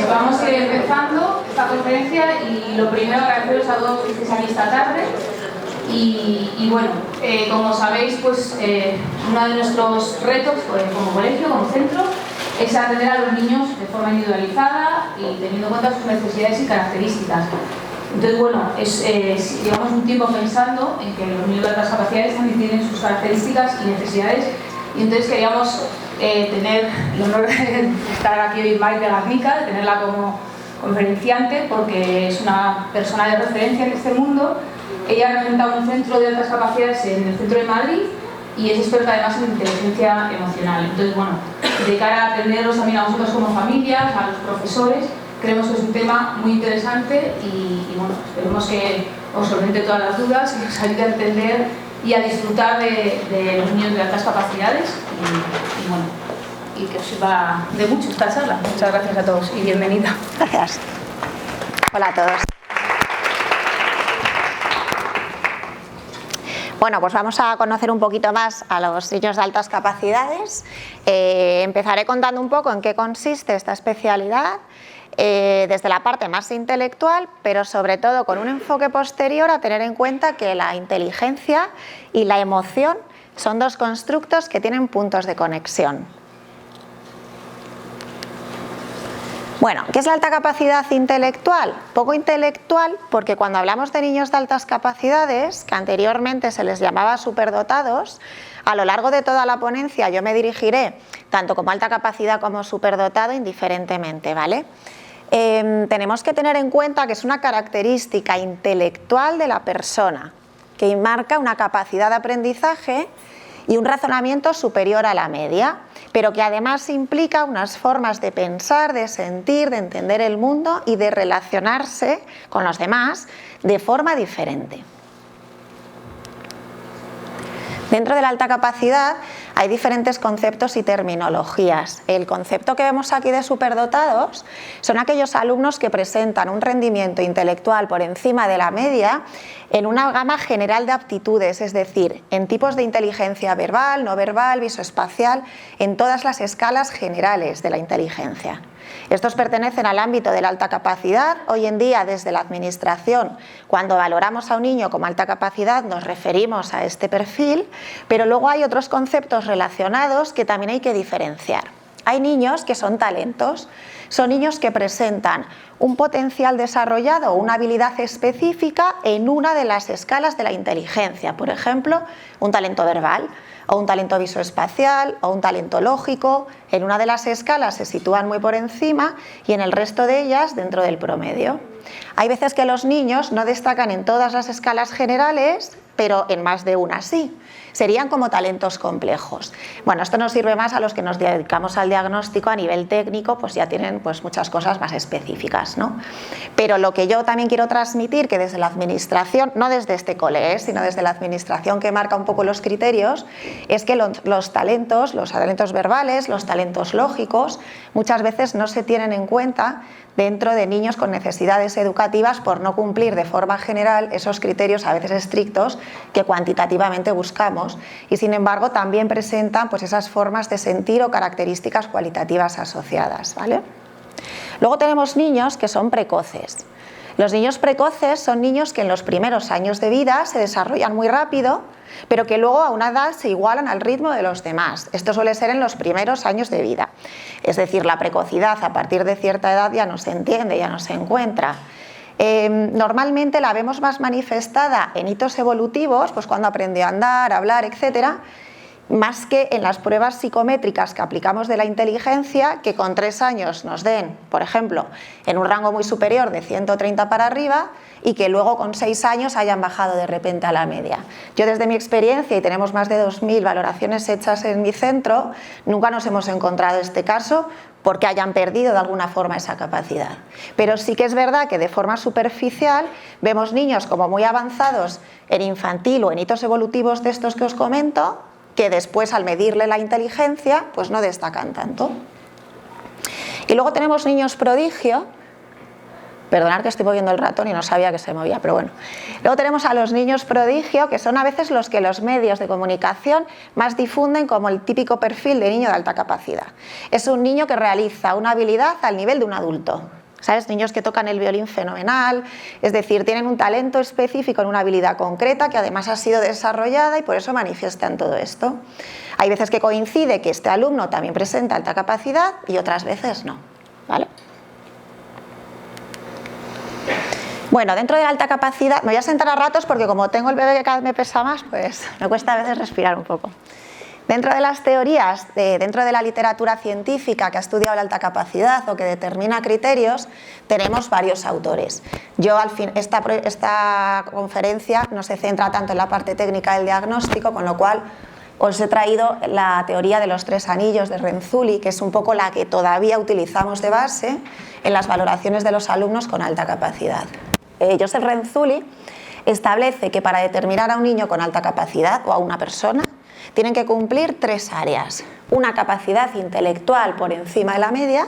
vamos a ir empezando esta conferencia y lo primero agradeceros a todos que estéis aquí esta tarde. Y bueno, como sabéis, pues uno de nuestros retos como colegio, como centro, es atender a los niños de forma individualizada y teniendo en cuenta sus necesidades y características. Entonces, bueno, llevamos un tiempo pensando en que los niños de altas capacidades también tienen sus características y necesidades, y entonces queríamos tener el honor de estar aquí hoy Maite Garnica, de tenerla como conferenciante, porque es una persona de referencia en este mundo. Ella representa un centro de altas capacidades en el centro de Madrid y es experta además en inteligencia emocional. Entonces, bueno, de cara a atenderos también a vosotros como familias, a los profesores, creemos que es un tema muy interesante y bueno, esperemos que os solvente todas las dudas, que os ayude a entender y a disfrutar de los niños de altas capacidades y bueno, y que os sirva de mucho esta charla. Muchas gracias a todos y bienvenida. Gracias. Hola a todos. Bueno, pues vamos a conocer un poquito más a los niños de altas capacidades. Empezaré contando un poco en qué consiste esta especialidad, desde la parte más intelectual, pero sobre todo con un enfoque posterior a tener en cuenta que la inteligencia y la emoción son dos constructos que tienen puntos de conexión. Bueno, ¿qué es la alta capacidad intelectual? Poco intelectual porque cuando hablamos de niños de altas capacidades, que anteriormente se les llamaba superdotados, a lo largo de toda la ponencia yo me dirigiré tanto como alta capacidad como superdotado indiferentemente, ¿vale? Tenemos que tener en cuenta que es una característica intelectual de la persona que marca una capacidad de aprendizaje y un razonamiento superior a la media, pero que además implica unas formas de pensar, de sentir, de entender el mundo y de relacionarse con los demás de forma diferente. Dentro de la alta capacidad hay diferentes conceptos y terminologías. El concepto que vemos aquí de superdotados son aquellos alumnos que presentan un rendimiento intelectual por encima de la media en una gama general de aptitudes, es decir, en tipos de inteligencia verbal, no verbal, visoespacial, en todas las escalas generales de la inteligencia. Estos pertenecen al ámbito de la alta capacidad. Hoy en día, desde la administración, cuando valoramos a un niño como alta capacidad, nos referimos a este perfil, pero luego hay otros conceptos relacionados que también hay que diferenciar. Hay niños que son talentos, son niños que presentan un potencial desarrollado o una habilidad específica en una de las escalas de la inteligencia, por ejemplo, un talento verbal, o un talento visoespacial, o un talento lógico. En una de las escalas se sitúan muy por encima y en el resto de ellas dentro del promedio. Hay veces que los niños no destacan en todas las escalas generales, pero en más de una sí. Serían como talentos complejos. Bueno, esto nos sirve más a los que nos dedicamos al diagnóstico a nivel técnico, pues ya tienen pues muchas cosas más específicas, ¿no? Pero lo que yo también quiero transmitir, que desde la administración, no desde este cole, sino desde la administración que marca un poco los criterios, es que los talentos verbales, los talentos lógicos, muchas veces no se tienen en cuenta dentro de niños con necesidades educativas por no cumplir de forma general esos criterios a veces estrictos que cuantitativamente buscamos, y sin embargo también presentan pues esas formas de sentir o características cualitativas asociadas, ¿vale? Luego tenemos niños que son precoces. Los niños precoces son niños que en los primeros años de vida se desarrollan muy rápido, pero que luego a una edad se igualan al ritmo de los demás. Esto suele ser en los primeros años de vida. Es decir, la precocidad a partir de cierta edad ya no se entiende, ya no se encuentra. Normalmente la vemos más manifestada en hitos evolutivos, pues cuando aprendió a andar, a hablar, etcétera, más que en las pruebas psicométricas que aplicamos de la inteligencia, que con 3 años nos den, por ejemplo, en un rango muy superior de 130 para arriba, y que luego con 6 años hayan bajado de repente a la media. Yo desde mi experiencia, y tenemos más de 2000 valoraciones hechas en mi centro, nunca nos hemos encontrado este caso porque hayan perdido de alguna forma esa capacidad. Pero sí que es verdad que de forma superficial vemos niños como muy avanzados en infantil o en hitos evolutivos de estos que os comento, que después al medirle la inteligencia pues no destacan tanto. Y luego tenemos niños prodigio. Perdonad que estoy moviendo el ratón y no sabía que se movía, pero bueno. Luego tenemos a los niños prodigio, que son a veces los que los medios de comunicación más difunden como el típico perfil de niño de alta capacidad. Es un niño que realiza una habilidad al nivel de un adulto. ¿Sabes? Niños que tocan el violín fenomenal, es decir, tienen un talento específico en una habilidad concreta que además ha sido desarrollada y por eso manifiestan todo esto. Hay veces que coincide que este alumno también presenta alta capacidad y otras veces no, ¿vale? Bueno, dentro de la alta capacidad, me voy a sentar a ratos porque como tengo el bebé que cada vez me pesa más, pues me cuesta a veces respirar un poco. Dentro de las teorías, dentro de la literatura científica que ha estudiado la alta capacidad o que determina criterios, tenemos varios autores. Yo al fin, esta conferencia no se centra tanto en la parte técnica del diagnóstico, con lo cual os he traído la teoría de los 3 anillos de Renzulli, que es un poco la que todavía utilizamos de base en las valoraciones de los alumnos con alta capacidad. Joseph Renzulli establece que para determinar a un niño con alta capacidad o a una persona, tienen que cumplir 3 áreas: una capacidad intelectual por encima de la media,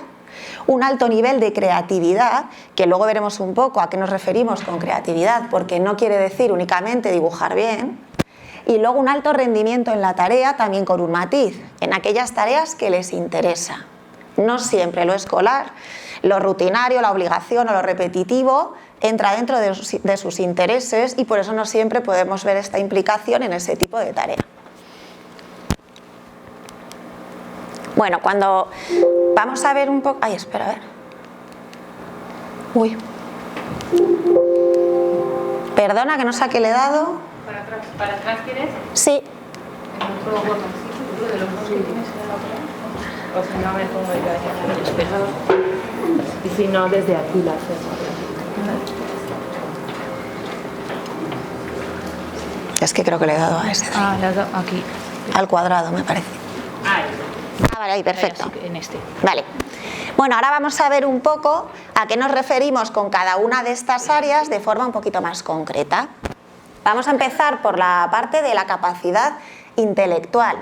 un alto nivel de creatividad, que luego veremos un poco a qué nos referimos con creatividad, porque no quiere decir únicamente dibujar bien, y luego un alto rendimiento en la tarea, también con un matiz, en aquellas tareas que les interesa. No siempre lo escolar, lo rutinario, la obligación o lo repetitivo entra dentro de sus intereses y por eso no siempre podemos ver esta implicación en ese tipo de tarea. Bueno, cuando vamos a ver un poco... Ay, espera, a ver. Uy. Perdona que no sé a qué le he dado. ¿Para atrás quieres? Sí. En otro botoncito, de los dos que tienes en la otra. O si no, me pongo yo aquí. Y si no, desde aquí la hacemos. Es que creo que le he dado a ese. Ah, le has dado aquí. Al cuadrado, me parece. Ahí. Ah, vale, ahí, perfecto. En este. Vale. Bueno, ahora vamos a ver un poco a qué nos referimos con cada una de estas áreas de forma un poquito más concreta. Vamos a empezar por la parte de la capacidad intelectual,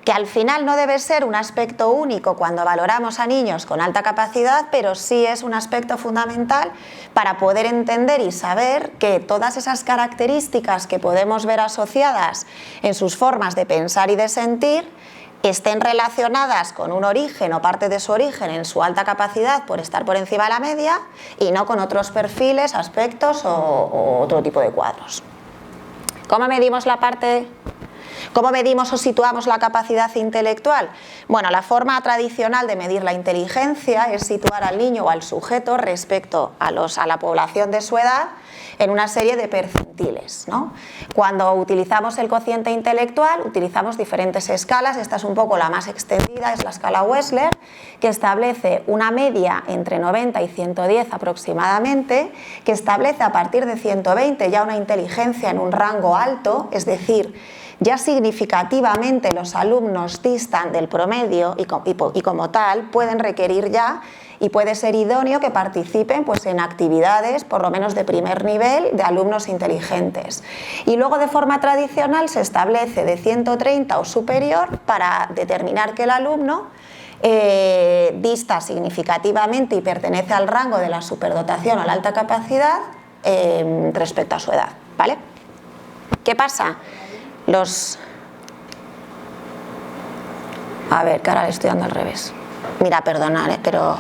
que al final no debe ser un aspecto único cuando valoramos a niños con alta capacidad, pero sí es un aspecto fundamental para poder entender y saber que todas esas características que podemos ver asociadas en sus formas de pensar y de sentir estén relacionadas con un origen o parte de su origen en su alta capacidad por estar por encima de la media y no con otros perfiles, aspectos o otro tipo de cuadros. ¿Cómo medimos la parte? ¿Cómo medimos o situamos la capacidad intelectual? Bueno, la forma tradicional de medir la inteligencia es situar al niño o al sujeto respecto a la población de su edad en una serie de percentiles, ¿no? Cuando utilizamos el cociente intelectual, utilizamos diferentes escalas. Esta es un poco la más extendida, es la escala Wechsler, que establece una media entre 90 y 110 aproximadamente, que establece a partir de 120 ya una inteligencia en un rango alto, es decir, ya significativamente los alumnos distan del promedio y como tal pueden requerir ya y puede ser idóneo que participen pues, en actividades por lo menos de primer nivel de alumnos inteligentes. Y luego de forma tradicional se establece de 130 o superior para determinar que el alumno dista significativamente y pertenece al rango de la superdotación o la alta capacidad respecto a su edad, ¿vale? ¿Qué pasa? A ver, que ahora le estoy dando al revés. Mira, perdonad, pero...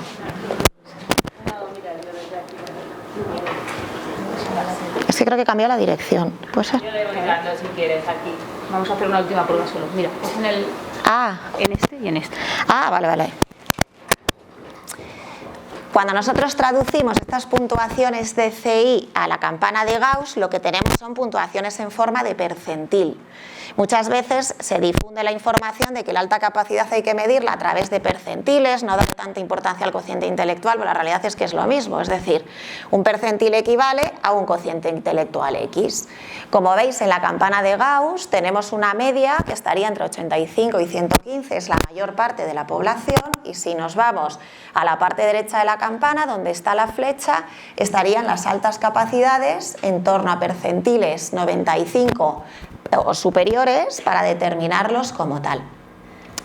Es que creo que he cambiado la dirección. ¿Puede ser? Yo le voy dando si quieres aquí. Vamos a hacer una última prueba solo. Mira, es en este y en este. Ah, vale, vale. Cuando nosotros traducimos estas puntuaciones de CI a la campana de Gauss, lo que tenemos son puntuaciones en forma de percentil. Muchas veces se difunde la información de que la alta capacidad hay que medirla a través de percentiles, no dar tanta importancia al cociente intelectual, pero la realidad es que es lo mismo, es decir, un percentil equivale a un cociente intelectual X. Como veis, en la campana de Gauss tenemos una media que estaría entre 85 y 115, es la mayor parte de la población, y si nos vamos a la parte derecha de la campana, donde está la flecha, estarían las altas capacidades en torno a percentiles 95 o superiores para determinarlos como tal.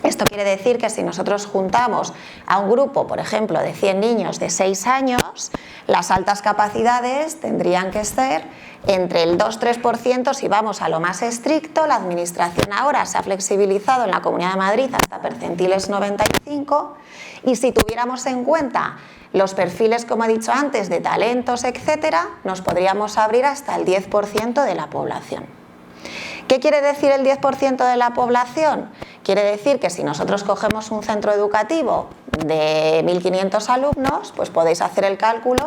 Esto quiere decir que si nosotros juntamos a un grupo, por ejemplo, de 100 niños de 6 años, las altas capacidades tendrían que ser entre el 2-3%, si vamos a lo más estricto. La administración ahora se ha flexibilizado en la Comunidad de Madrid hasta percentiles 95, y si tuviéramos en cuenta los perfiles, como he dicho antes, de talentos, etcétera, nos podríamos abrir hasta el 10% de la población. ¿Qué quiere decir el 10% de la población? Quiere decir que si nosotros cogemos un centro educativo de 1.500 alumnos, pues podéis hacer el cálculo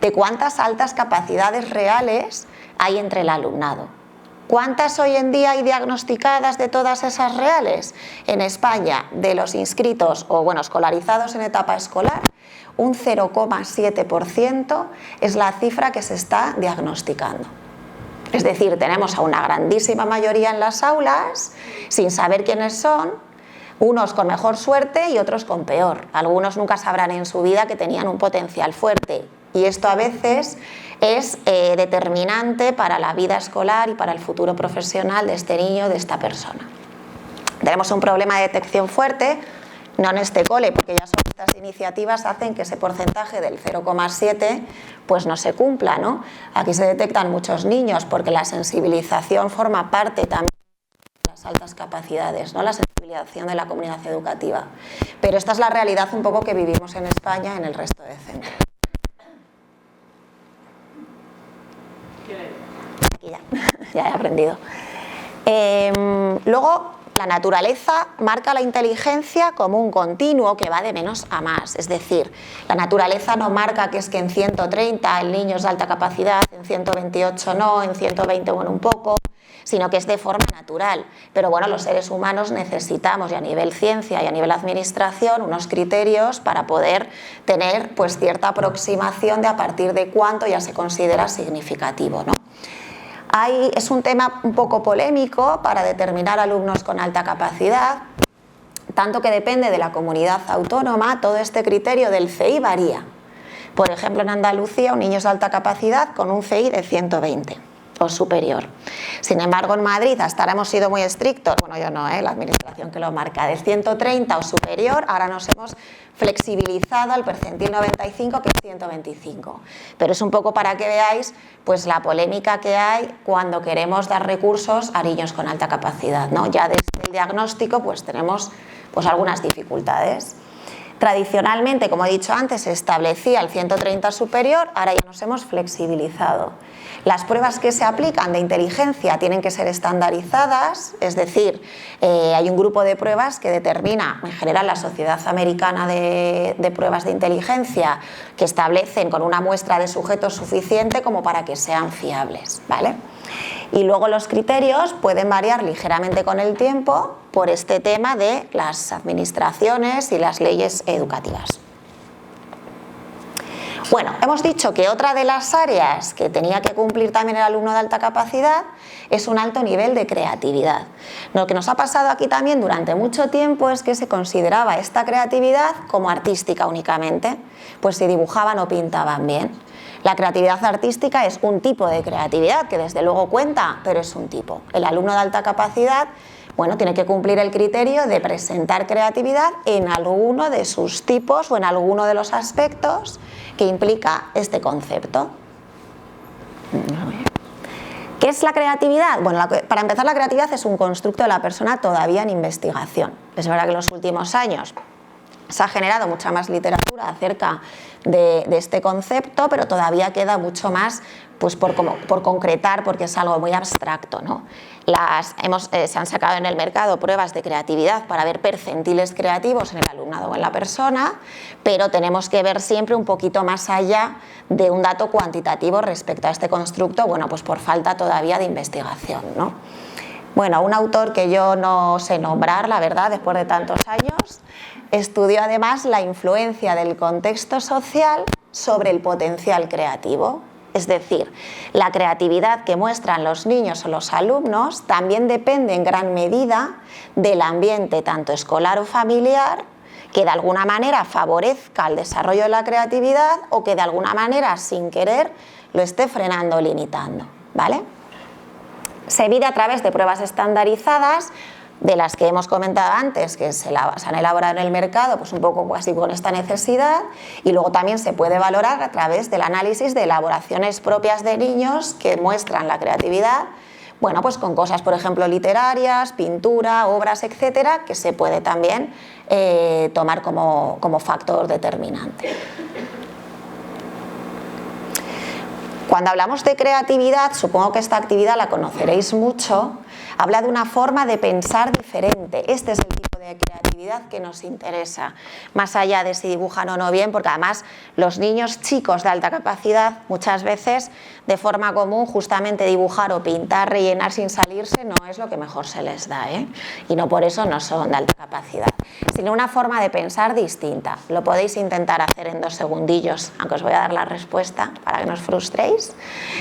de cuántas altas capacidades reales hay entre el alumnado. ¿Cuántas hoy en día hay diagnosticadas de todas esas reales? En España, de los inscritos o bueno, escolarizados en etapa escolar, un 0,7% es la cifra que se está diagnosticando. Es decir, tenemos a una grandísima mayoría en las aulas sin saber quiénes son, unos con mejor suerte y otros con peor. Algunos nunca sabrán en su vida que tenían un potencial fuerte, y esto a veces es determinante para la vida escolar y para el futuro profesional de este niño, de esta persona. Tenemos un problema de detección fuerte, no en este cole, porque ya son estas iniciativas hacen que ese porcentaje del 0,7 pues no se cumpla, ¿no? Aquí se detectan muchos niños porque la sensibilización forma parte también de las altas capacidades, ¿no? La sensibilización de la comunidad educativa. Pero esta es la realidad un poco que vivimos en España en el resto de centros. Aquí ya he aprendido. Luego, la naturaleza marca la inteligencia como un continuo que va de menos a más. Es decir, la naturaleza no marca que es que en 130 el niño es de alta capacidad, en 128 no, en 120 bueno un poco, sino que es de forma natural. Pero bueno, los seres humanos necesitamos, y a nivel ciencia y a nivel administración, unos criterios para poder tener pues cierta aproximación de a partir de cuánto ya se considera significativo, ¿no? Es un tema un poco polémico para determinar alumnos con alta capacidad, tanto que depende de la comunidad autónoma. Todo este criterio del CI varía. Por ejemplo, en Andalucía, un niño es de alta capacidad con un CI de 120 o superior. Sin embargo, en Madrid hasta ahora hemos sido muy estrictos, bueno, yo no, la administración que lo marca, de 130 o superior. Ahora nos hemos flexibilizado al percentil 95, que es 125. Pero es un poco para que veáis pues la polémica que hay cuando queremos dar recursos a niños con alta capacidad, ¿no? Ya desde el diagnóstico pues tenemos pues algunas dificultades. Tradicionalmente, como he dicho antes, se establecía el 130 superior, ahora ya nos hemos flexibilizado. Las pruebas que se aplican de inteligencia tienen que ser estandarizadas, es decir, hay un grupo de pruebas que determina, en general, la Sociedad Americana de Pruebas de Inteligencia, que establecen con una muestra de sujetos suficiente como para que sean fiables, ¿vale? Y luego los criterios pueden variar ligeramente con el tiempo por este tema de las administraciones y las leyes educativas. Bueno, hemos dicho que otra de las áreas que tenía que cumplir también el alumno de alta capacidad es un alto nivel de creatividad. Lo que nos ha pasado aquí también durante mucho tiempo es que se consideraba esta creatividad como artística únicamente, pues si dibujaban o pintaban bien. La creatividad artística es un tipo de creatividad que desde luego cuenta, pero es un tipo. El alumno de alta capacidad, bueno, tiene que cumplir el criterio de presentar creatividad en alguno de sus tipos o en alguno de los aspectos que implica este concepto. ¿Qué es la creatividad? Bueno, para empezar, la creatividad es un constructo de la persona todavía en investigación. Es verdad que en los últimos años se ha generado mucha más literatura acerca de este concepto, pero todavía queda mucho más pues, por concretar, porque es algo muy abstracto, ¿no? Se han sacado en el mercado pruebas de creatividad para ver percentiles creativos en el alumnado o en la persona, pero tenemos que ver siempre un poquito más allá de un dato cuantitativo respecto a este constructo, bueno, pues por falta todavía de investigación, ¿no? Bueno, un autor que yo no sé nombrar, la verdad, después de tantos años, estudió además la influencia del contexto social sobre el potencial creativo. Es decir, la creatividad que muestran los niños o los alumnos también depende en gran medida del ambiente tanto escolar o familiar, que de alguna manera favorezca el desarrollo de la creatividad o que de alguna manera sin querer lo esté frenando o limitando, ¿vale? Se mide a través de pruebas estandarizadas de las que hemos comentado antes, que se han elaborado en el mercado, pues un poco así con esta necesidad, y luego también se puede valorar a través del análisis de elaboraciones propias de niños que muestran la creatividad, bueno, pues con cosas, por ejemplo, literarias, pintura, obras, etcétera, que se puede también tomar como factor determinante. Cuando hablamos de creatividad, supongo que esta actividad la conoceréis mucho, habla de una forma de pensar diferente. Este es el tipo de creatividad que nos interesa, más allá de si dibujan o no bien, porque además los niños chicos de alta capacidad muchas veces de forma común justamente dibujar o pintar, rellenar sin salirse no es lo que mejor se les da, y no por eso no son de alta capacidad, sino una forma de pensar distinta. Lo podéis intentar hacer en 2 segundillos, aunque os voy a dar la respuesta para que no os frustréis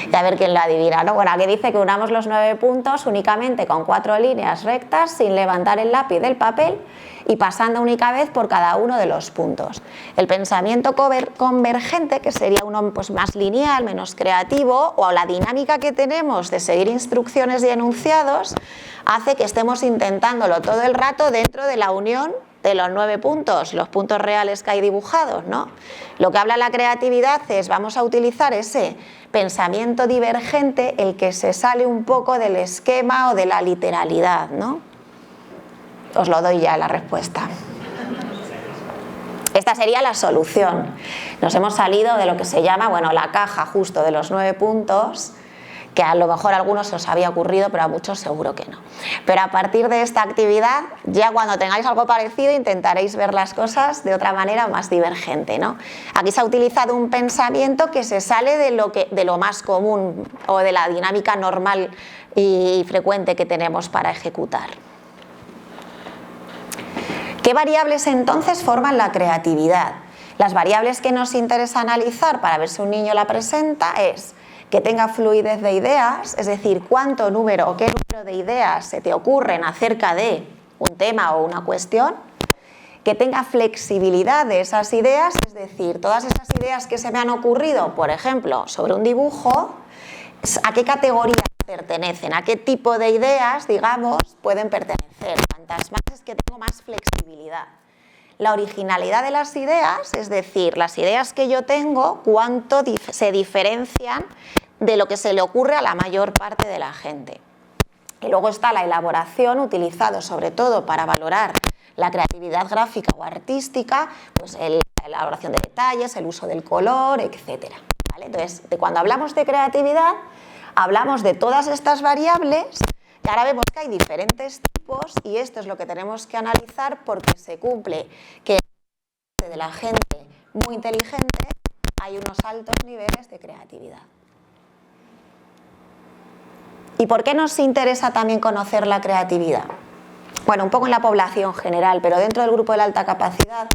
y a ver quién lo adivina, ¿no? Bueno, aquí dice que unamos los 9 puntos únicamente con 4 líneas rectas sin levantar el lápiz del papel y pasando única vez por cada uno de los puntos. El pensamiento convergente, que sería uno pues más lineal, menos creativo, o la dinámica que tenemos de seguir instrucciones y enunciados, hace que estemos intentándolo todo el rato dentro de la unión de los 9 puntos, los puntos reales que hay dibujados, ¿no? Lo que habla la creatividad es, vamos a utilizar ese pensamiento divergente, el que se sale un poco del esquema o de la literalidad, ¿no? Os lo doy ya la respuesta. Esta sería la solución. Nos hemos salido de lo que se llama, bueno, la caja justo de los 9 puntos, que a lo mejor a algunos os había ocurrido, pero a muchos seguro que no. Pero a partir de esta actividad, ya cuando tengáis algo parecido, intentaréis ver las cosas de otra manera más divergente, ¿no? Aquí se ha utilizado un pensamiento que se sale de lo más común o de la dinámica normal y frecuente que tenemos para ejecutar. ¿Qué variables entonces forman la creatividad? Las variables que nos interesa analizar para ver si un niño la presenta es que tenga fluidez de ideas, es decir, qué número de ideas se te ocurren acerca de un tema o una cuestión, que tenga flexibilidad de esas ideas, es decir, todas esas ideas que se me han ocurrido, por ejemplo, sobre un dibujo, ¿a qué categoría pertenecen? ¿A qué tipo de ideas, digamos, pueden pertenecer? Cuantas más es que tengo más flexibilidad. La originalidad de las ideas, es decir, las ideas que yo tengo, cuánto se diferencian de lo que se le ocurre a la mayor parte de la gente. Y luego está la elaboración, utilizado sobre todo para valorar la creatividad gráfica o artística, pues la elaboración de detalles, el uso del color, etc. ¿Vale? Entonces, cuando hablamos de creatividad, hablamos de todas estas variables y ahora vemos que hay diferentes tipos y esto es lo que tenemos que analizar porque se cumple que de la gente muy inteligente hay unos altos niveles de creatividad. ¿Y por qué nos interesa también conocer la creatividad? Bueno, un poco en la población general, pero dentro del grupo de la alta capacidad,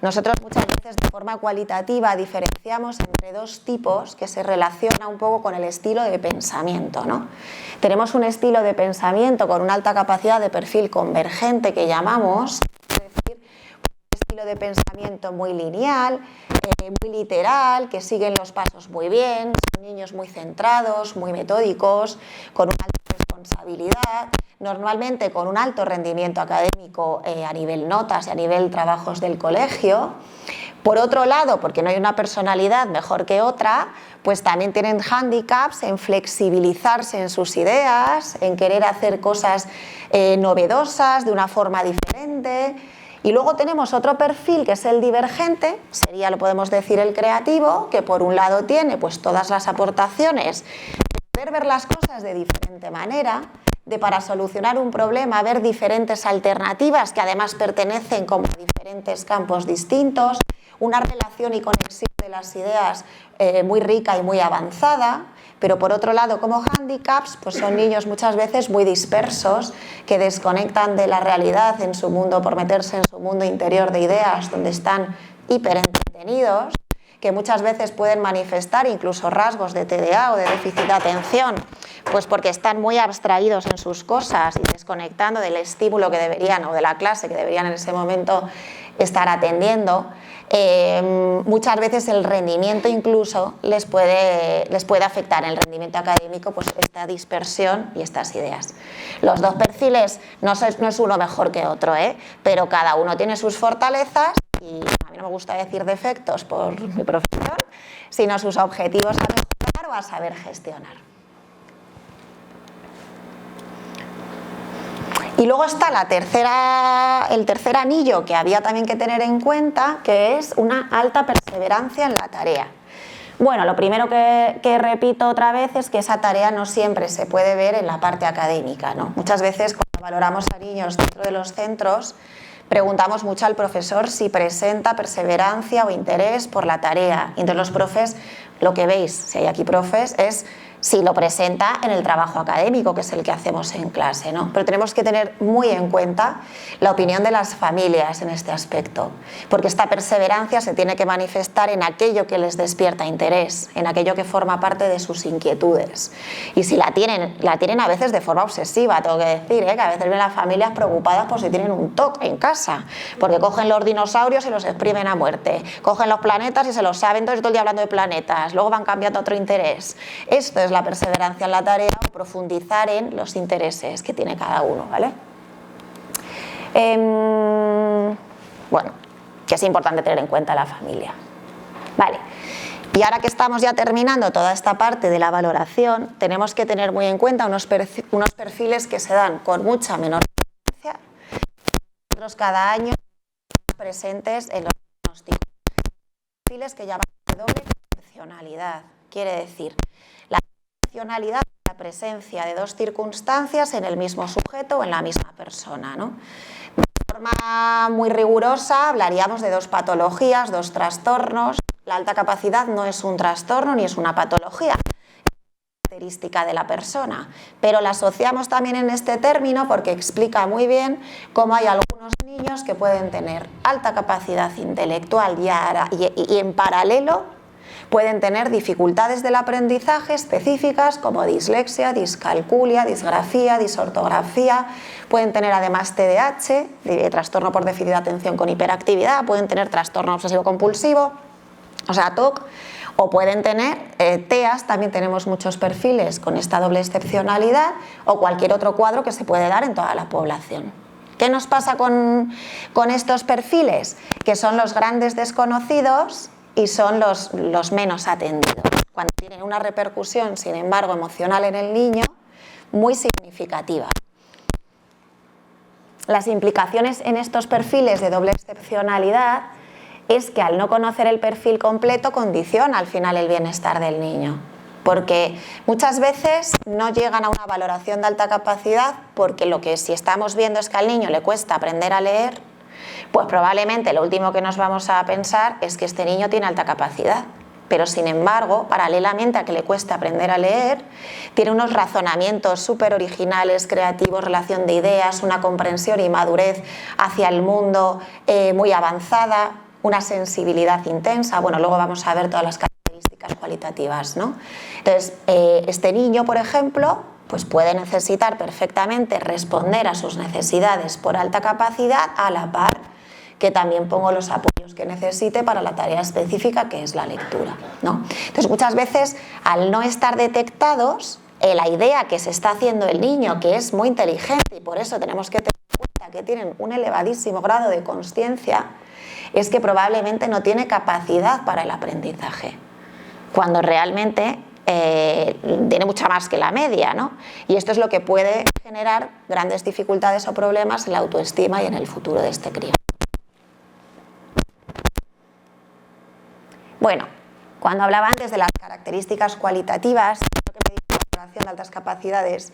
nosotros muchas veces de forma cualitativa diferenciamos entre 2 tipos que se relacionan un poco con el estilo de pensamiento, ¿no? Tenemos un estilo de pensamiento con una alta capacidad de perfil convergente que llamamos, es decir, un estilo de pensamiento muy lineal, muy literal, que siguen los pasos muy bien, son niños muy centrados, muy metódicos, con una alta responsabilidad, normalmente con un alto rendimiento académico a nivel notas y a nivel trabajos del colegio. Por otro lado, porque no hay una personalidad mejor que otra, pues también tienen hándicaps en flexibilizarse en sus ideas, en querer hacer cosas novedosas de una forma diferente. Y luego tenemos otro perfil que es el divergente, sería, lo podemos decir, el creativo, que por un lado tiene pues todas las aportaciones de poder ver las cosas de diferente manera, de para solucionar un problema ver diferentes alternativas que además pertenecen como a diferentes campos distintos, una relación y conexión de las ideas muy rica y muy avanzada, pero por otro lado como hándicaps pues son niños muchas veces muy dispersos que desconectan de la realidad en su mundo por meterse en su mundo interior de ideas donde están hiperentretenidos, que muchas veces pueden manifestar incluso rasgos de TDA o de déficit de atención, pues porque están muy abstraídos en sus cosas y desconectando del estímulo que deberían o de la clase que deberían en ese momento estar atendiendo. muchas veces el rendimiento incluso les puede afectar en el rendimiento académico, pues esta dispersión y estas ideas. Los dos perfiles no es uno mejor que otro, pero cada uno tiene sus fortalezas y a mí no me gusta decir defectos por mi profesión, sino sus objetivos a mejorar o a saber gestionar. Y luego está el tercer anillo que había también que tener en cuenta, que es una alta perseverancia en la tarea. Bueno, lo primero que repito otra vez es que esa tarea no siempre se puede ver en la parte académica, ¿no? Muchas veces cuando valoramos a niños dentro de los centros, preguntamos mucho al profesor si presenta perseverancia o interés por la tarea. Y entonces los profes, lo que veis, si hay aquí profes, es si lo presenta en el trabajo académico, que es el que hacemos en clase, ¿no? Pero tenemos que tener muy en cuenta la opinión de las familias en este aspecto, porque esta perseverancia se tiene que manifestar en aquello que les despierta interés, en aquello que forma parte de sus inquietudes. Y si la tienen a veces de forma obsesiva, tengo que decir, que a veces ven las familias preocupadas por si tienen un TOC en casa, porque cogen los dinosaurios y los exprimen a muerte, cogen los planetas y se los saben, entonces todo el día hablando de planetas, luego van cambiando a otro interés. Esto es la perseverancia en la tarea, o profundizar en los intereses que tiene cada uno, ¿vale? Bueno, que es importante tener en cuenta la familia. Vale. Y ahora que estamos ya terminando toda esta parte de la valoración, tenemos que tener muy en cuenta unos perfiles que se dan con mucha menor frecuencia, otros cada año presentes en los diagnósticos. Perfiles que llaman de doble excepcionalidad, quiere decir la presencia de dos circunstancias en el mismo sujeto o en la misma persona, ¿no? De forma muy rigurosa hablaríamos de dos patologías, dos trastornos. La alta capacidad no es un trastorno ni es una patología, es una característica de la persona, pero la asociamos también en este término porque explica muy bien cómo hay algunos niños que pueden tener alta capacidad intelectual y en paralelo pueden tener dificultades del aprendizaje específicas como dislexia, discalculia, disgrafía, disortografía, pueden tener además TDAH, trastorno por déficit de atención con hiperactividad, pueden tener trastorno obsesivo compulsivo, o sea, TOC, o pueden tener TEAs, también tenemos muchos perfiles con esta doble excepcionalidad, o cualquier otro cuadro que se puede dar en toda la población. ¿Qué nos pasa con estos perfiles? Que son los grandes desconocidos y son los menos atendidos, cuando tienen una repercusión, sin embargo, emocional en el niño muy significativa. Las implicaciones en estos perfiles de doble excepcionalidad es que al no conocer el perfil completo condiciona al final el bienestar del niño, porque muchas veces no llegan a una valoración de alta capacidad porque lo que si estamos viendo es que al niño le cuesta aprender a leer, pues probablemente lo último que nos vamos a pensar es que este niño tiene alta capacidad, pero sin embargo, paralelamente a que le cuesta aprender a leer, tiene unos razonamientos súper originales, creativos, relación de ideas, una comprensión y madurez hacia el mundo muy avanzada, una sensibilidad intensa. Bueno, luego vamos a ver todas las características cualitativas, ¿no? Entonces, este niño, por ejemplo, pues puede necesitar perfectamente responder a sus necesidades por alta capacidad a la par que también pongo los apoyos que necesite para la tarea específica que es la lectura, ¿no? Entonces muchas veces al no estar detectados, la idea que se está haciendo el niño, que es muy inteligente y por eso tenemos que tener en cuenta que tienen un elevadísimo grado de consciencia, es que probablemente no tiene capacidad para el aprendizaje, cuando realmente tiene mucha más que la media, ¿no? Y esto es lo que puede generar grandes dificultades o problemas en la autoestima y en el futuro de este crío. Bueno, cuando hablaba antes de las características cualitativas, lo que me dice la valoración de altas capacidades,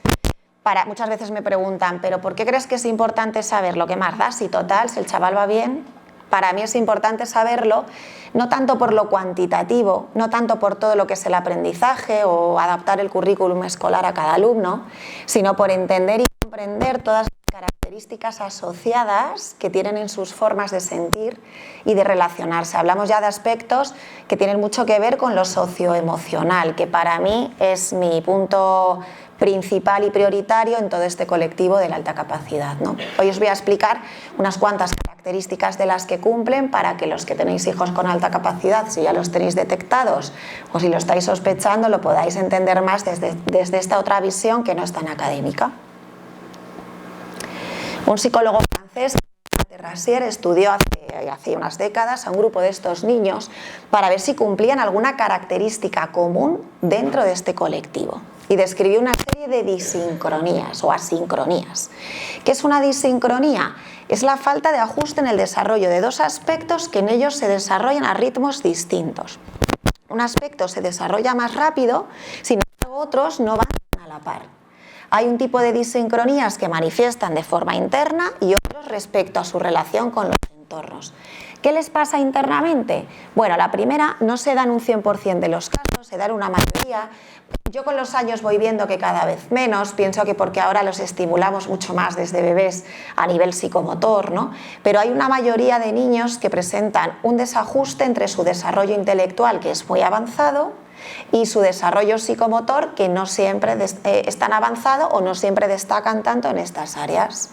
muchas veces me preguntan, ¿pero por qué crees que es importante saber lo que más da? Si total, si el chaval va bien, para mí es importante saberlo, no tanto por lo cuantitativo, no tanto por todo lo que es el aprendizaje o adaptar el currículum escolar a cada alumno, sino por entender y comprender todas las características asociadas que tienen en sus formas de sentir y de relacionarse. Hablamos ya de aspectos que tienen mucho que ver con lo socioemocional, que para mí es mi punto principal y prioritario en todo este colectivo de la alta capacidad, ¿no? Hoy os voy a explicar unas cuantas características características de las que cumplen para que los que tenéis hijos con alta capacidad, si ya los tenéis detectados o si lo estáis sospechando, lo podáis entender más desde esta otra visión que no es tan académica. Un psicólogo francés, Terrasier, estudió hace unas décadas a un grupo de estos niños para ver si cumplían alguna característica común dentro de este colectivo. Y describió una serie de disincronías o asincronías. ¿Qué es una disincronía? Es la falta de ajuste en el desarrollo de dos aspectos que en ellos se desarrollan a ritmos distintos. Un aspecto se desarrolla más rápido, sin embargo otros no van a la par. Hay un tipo de disincronías que manifiestan de forma interna y otros respecto a su relación con los entornos. ¿Qué les pasa internamente? Bueno, la primera no se da en un 100% de los casos, se da en una mayoría. Yo con los años voy viendo que cada vez menos, pienso que porque ahora los estimulamos mucho más desde bebés a nivel psicomotor, ¿no? Pero hay una mayoría de niños que presentan un desajuste entre su desarrollo intelectual, que es muy avanzado, y su desarrollo psicomotor, que no siempre es tan avanzado o no siempre destacan tanto en estas áreas.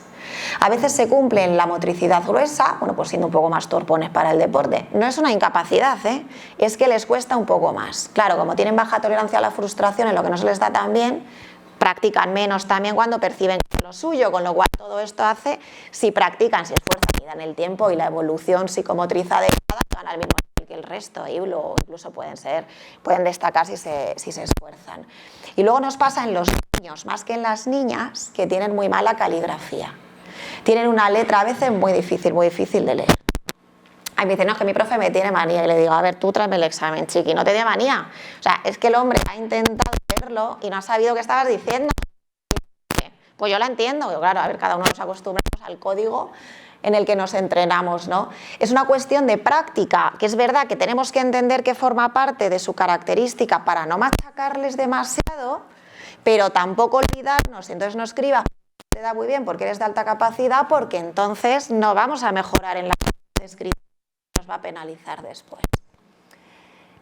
A veces se cumple en la motricidad gruesa, bueno, pues siendo un poco más torpones para el deporte. No es una incapacidad, es que les cuesta un poco más. Claro, como tienen baja tolerancia a la frustración, en lo que no se les da tan bien, practican menos también cuando perciben que es lo suyo, con lo cual todo esto hace, si practican, se esfuerzan y dan el tiempo y la evolución psicomotriz adecuada, van al mismo nivel que el resto y luego incluso pueden destacar si se esfuerzan. Y luego nos pasa en los niños, más que en las niñas, que tienen muy mala caligrafía. Tienen una letra a veces muy difícil de leer. Ahí me dicen, no, es que mi profe me tiene manía. Y le digo, a ver, tú tráeme el examen, chiqui, no te tiene manía. O sea, es que el hombre ha intentado leerlo y no ha sabido qué estabas diciendo. Pues yo la entiendo. Pero claro, a ver, cada uno nos acostumbramos al código en el que nos entrenamos, ¿no? Es una cuestión de práctica, que es verdad que tenemos que entender que forma parte de su característica para no machacarles demasiado, pero tampoco olvidarnos, entonces no escribas, te da muy bien porque eres de alta capacidad, porque entonces no vamos a mejorar en la escritura, nos va a penalizar después.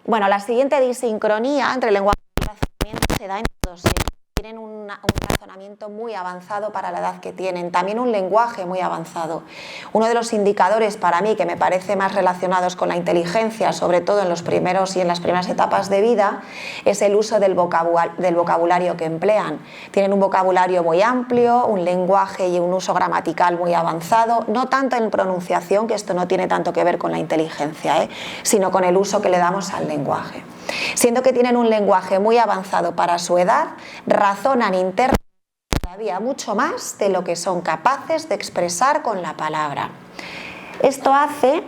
Bueno, la siguiente disincronía entre lenguaje y razonamiento se da en todos ellos. Tienen un razonamiento muy avanzado para la edad que tienen, también un lenguaje muy avanzado. Uno de los indicadores para mí que me parece más relacionados con la inteligencia, sobre todo en los primeros y en las primeras etapas de vida, es el uso del vocabulario que emplean. Tienen un vocabulario muy amplio, un lenguaje y un uso gramatical muy avanzado, no tanto en pronunciación, que esto no tiene tanto que ver con la inteligencia, sino con el uso que le damos al lenguaje. Siendo que tienen un lenguaje muy avanzado para su edad, razonan internamente todavía mucho más de lo que son capaces de expresar con la palabra. Esto hace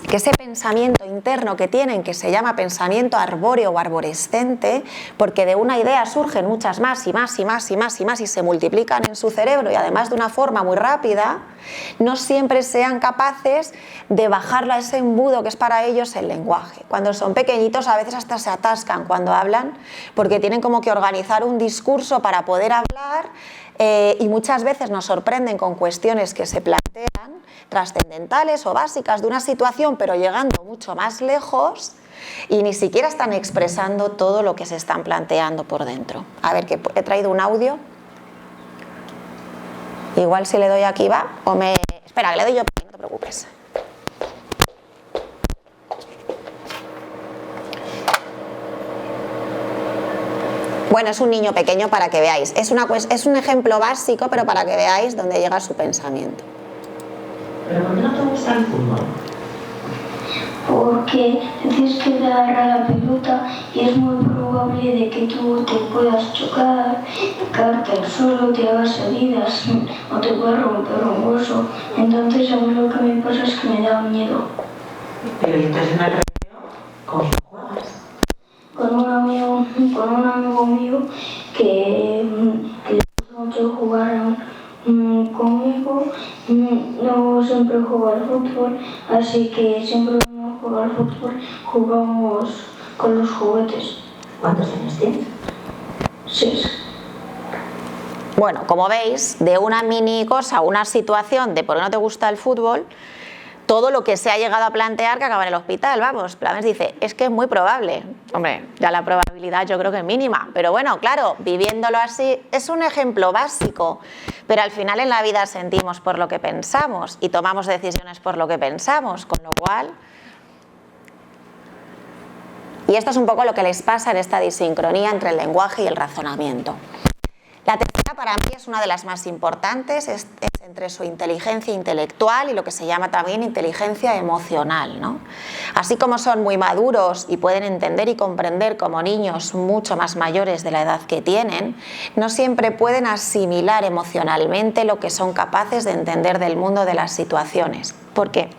que ese pensamiento interno que tienen, que se llama pensamiento arbóreo o arborescente, porque de una idea surgen muchas más y más y más y más y más y se multiplican en su cerebro y además de una forma muy rápida, no siempre sean capaces de bajarlo a ese embudo que es para ellos el lenguaje. Cuando son pequeñitos a veces hasta se atascan cuando hablan porque tienen como que organizar un discurso para poder hablar y muchas veces nos sorprenden con cuestiones que se plantean trascendentales o básicas de una situación, pero llegando mucho más lejos y ni siquiera están expresando todo lo que se están planteando por dentro. A ver, que he traído un audio. Igual si le doy aquí va, o me... Espera, que le doy yo, no te preocupes. Bueno, es un niño pequeño para que veáis. Es un ejemplo básico, pero para que veáis dónde llega su pensamiento. ¿Pero por qué no te gusta el fútbol? Porque tienes que dar a la pelota y es muy probable de que tú te puedas chocar, caerte al suelo, te hagas heridas o te puedas romper un hueso. Entonces a mí lo que me pasa es que me da miedo. Pero entonces en el recreo, ¿con quién juegas? Con un amigo mío que le gusta mucho jugar conmigo, no siempre juega al fútbol, así que siempre que no juega al fútbol jugamos con los juguetes. ¿Cuántos años tienes? 6. Bueno, como veis, de una mini cosa, una situación de por qué no te gusta el fútbol, todo lo que se ha llegado a plantear que acaba en el hospital, vamos. Planes dice, es que es muy probable. Hombre, ya la probabilidad yo creo que es mínima, pero bueno, claro, viviéndolo así es un ejemplo básico, pero al final en la vida sentimos por lo que pensamos y tomamos decisiones por lo que pensamos, con lo cual... Y esto es un poco lo que les pasa en esta disincronía entre el lenguaje y el razonamiento. La tercera para mí es una de las más importantes, es entre su inteligencia intelectual y lo que se llama también inteligencia emocional, ¿no? Así como son muy maduros y pueden entender y comprender como niños mucho más mayores de la edad que tienen, no siempre pueden asimilar emocionalmente lo que son capaces de entender del mundo de las situaciones. ¿Por qué?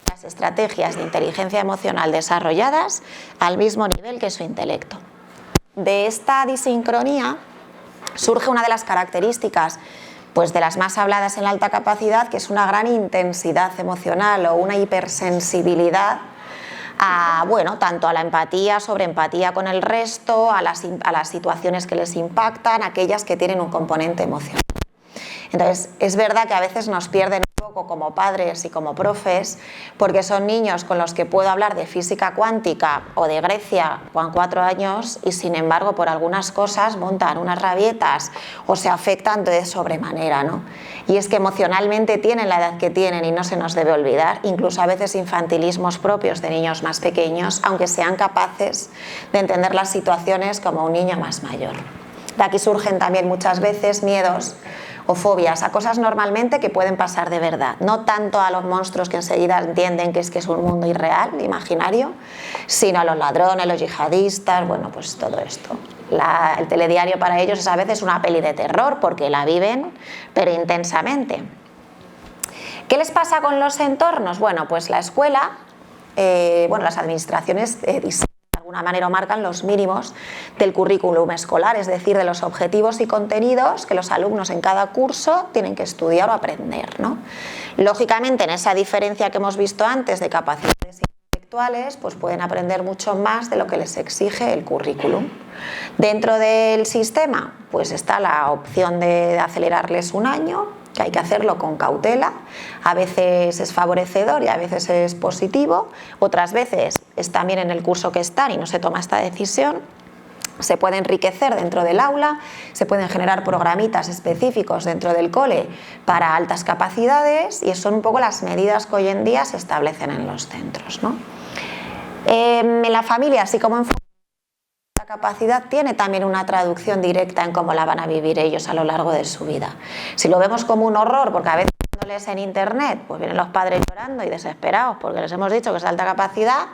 Las estrategias de inteligencia emocional desarrolladas al mismo nivel que su intelecto. De esta disincronía surge una de las características, pues de las más habladas en la alta capacidad, que es una gran intensidad emocional o una hipersensibilidad a, bueno, tanto a la empatía, sobreempatía con el resto, a las situaciones que les impactan, aquellas que tienen un componente emocional. Entonces, es verdad que a veces nos pierden un poco como padres y como profes, porque son niños con los que puedo hablar de física cuántica o de Grecia con 4 años y sin embargo por algunas cosas montan unas rabietas o se afectan de sobremanera, ¿no? Y es que emocionalmente tienen la edad que tienen y no se nos debe olvidar, incluso a veces infantilismos propios de niños más pequeños, aunque sean capaces de entender las situaciones como un niño más mayor. De aquí surgen también muchas veces miedos o fobias a cosas normalmente que pueden pasar de verdad, no tanto a los monstruos que enseguida entienden que es un mundo irreal, imaginario, sino a los ladrones, los yihadistas, bueno, pues todo esto. El telediario para ellos es a veces una peli de terror porque la viven, pero intensamente. ¿Qué les pasa con los entornos? Bueno, pues la escuela, las administraciones diseñan de alguna manera o marcan los mínimos del currículum escolar, es decir, de los objetivos y contenidos que los alumnos en cada curso tienen que estudiar o aprender, ¿no? Lógicamente, en esa diferencia que hemos visto antes de capacidades intelectuales, pues pueden aprender mucho más de lo que les exige el currículum. Dentro del sistema, pues está la opción de acelerarles un año, que hay que hacerlo con cautela, a veces es favorecedor y a veces es positivo, otras veces es también en el curso que están y no se toma esta decisión. Se puede enriquecer dentro del aula, se pueden generar programitas específicos dentro del cole para altas capacidades y son un poco las medidas que hoy en día se establecen en los centros, ¿no? En la familia, así como en la capacidad tiene también una traducción directa en cómo la van a vivir ellos a lo largo de su vida. Si lo vemos como un horror, porque a veces cuando lees en internet, pues vienen los padres llorando y desesperados porque les hemos dicho que es alta capacidad,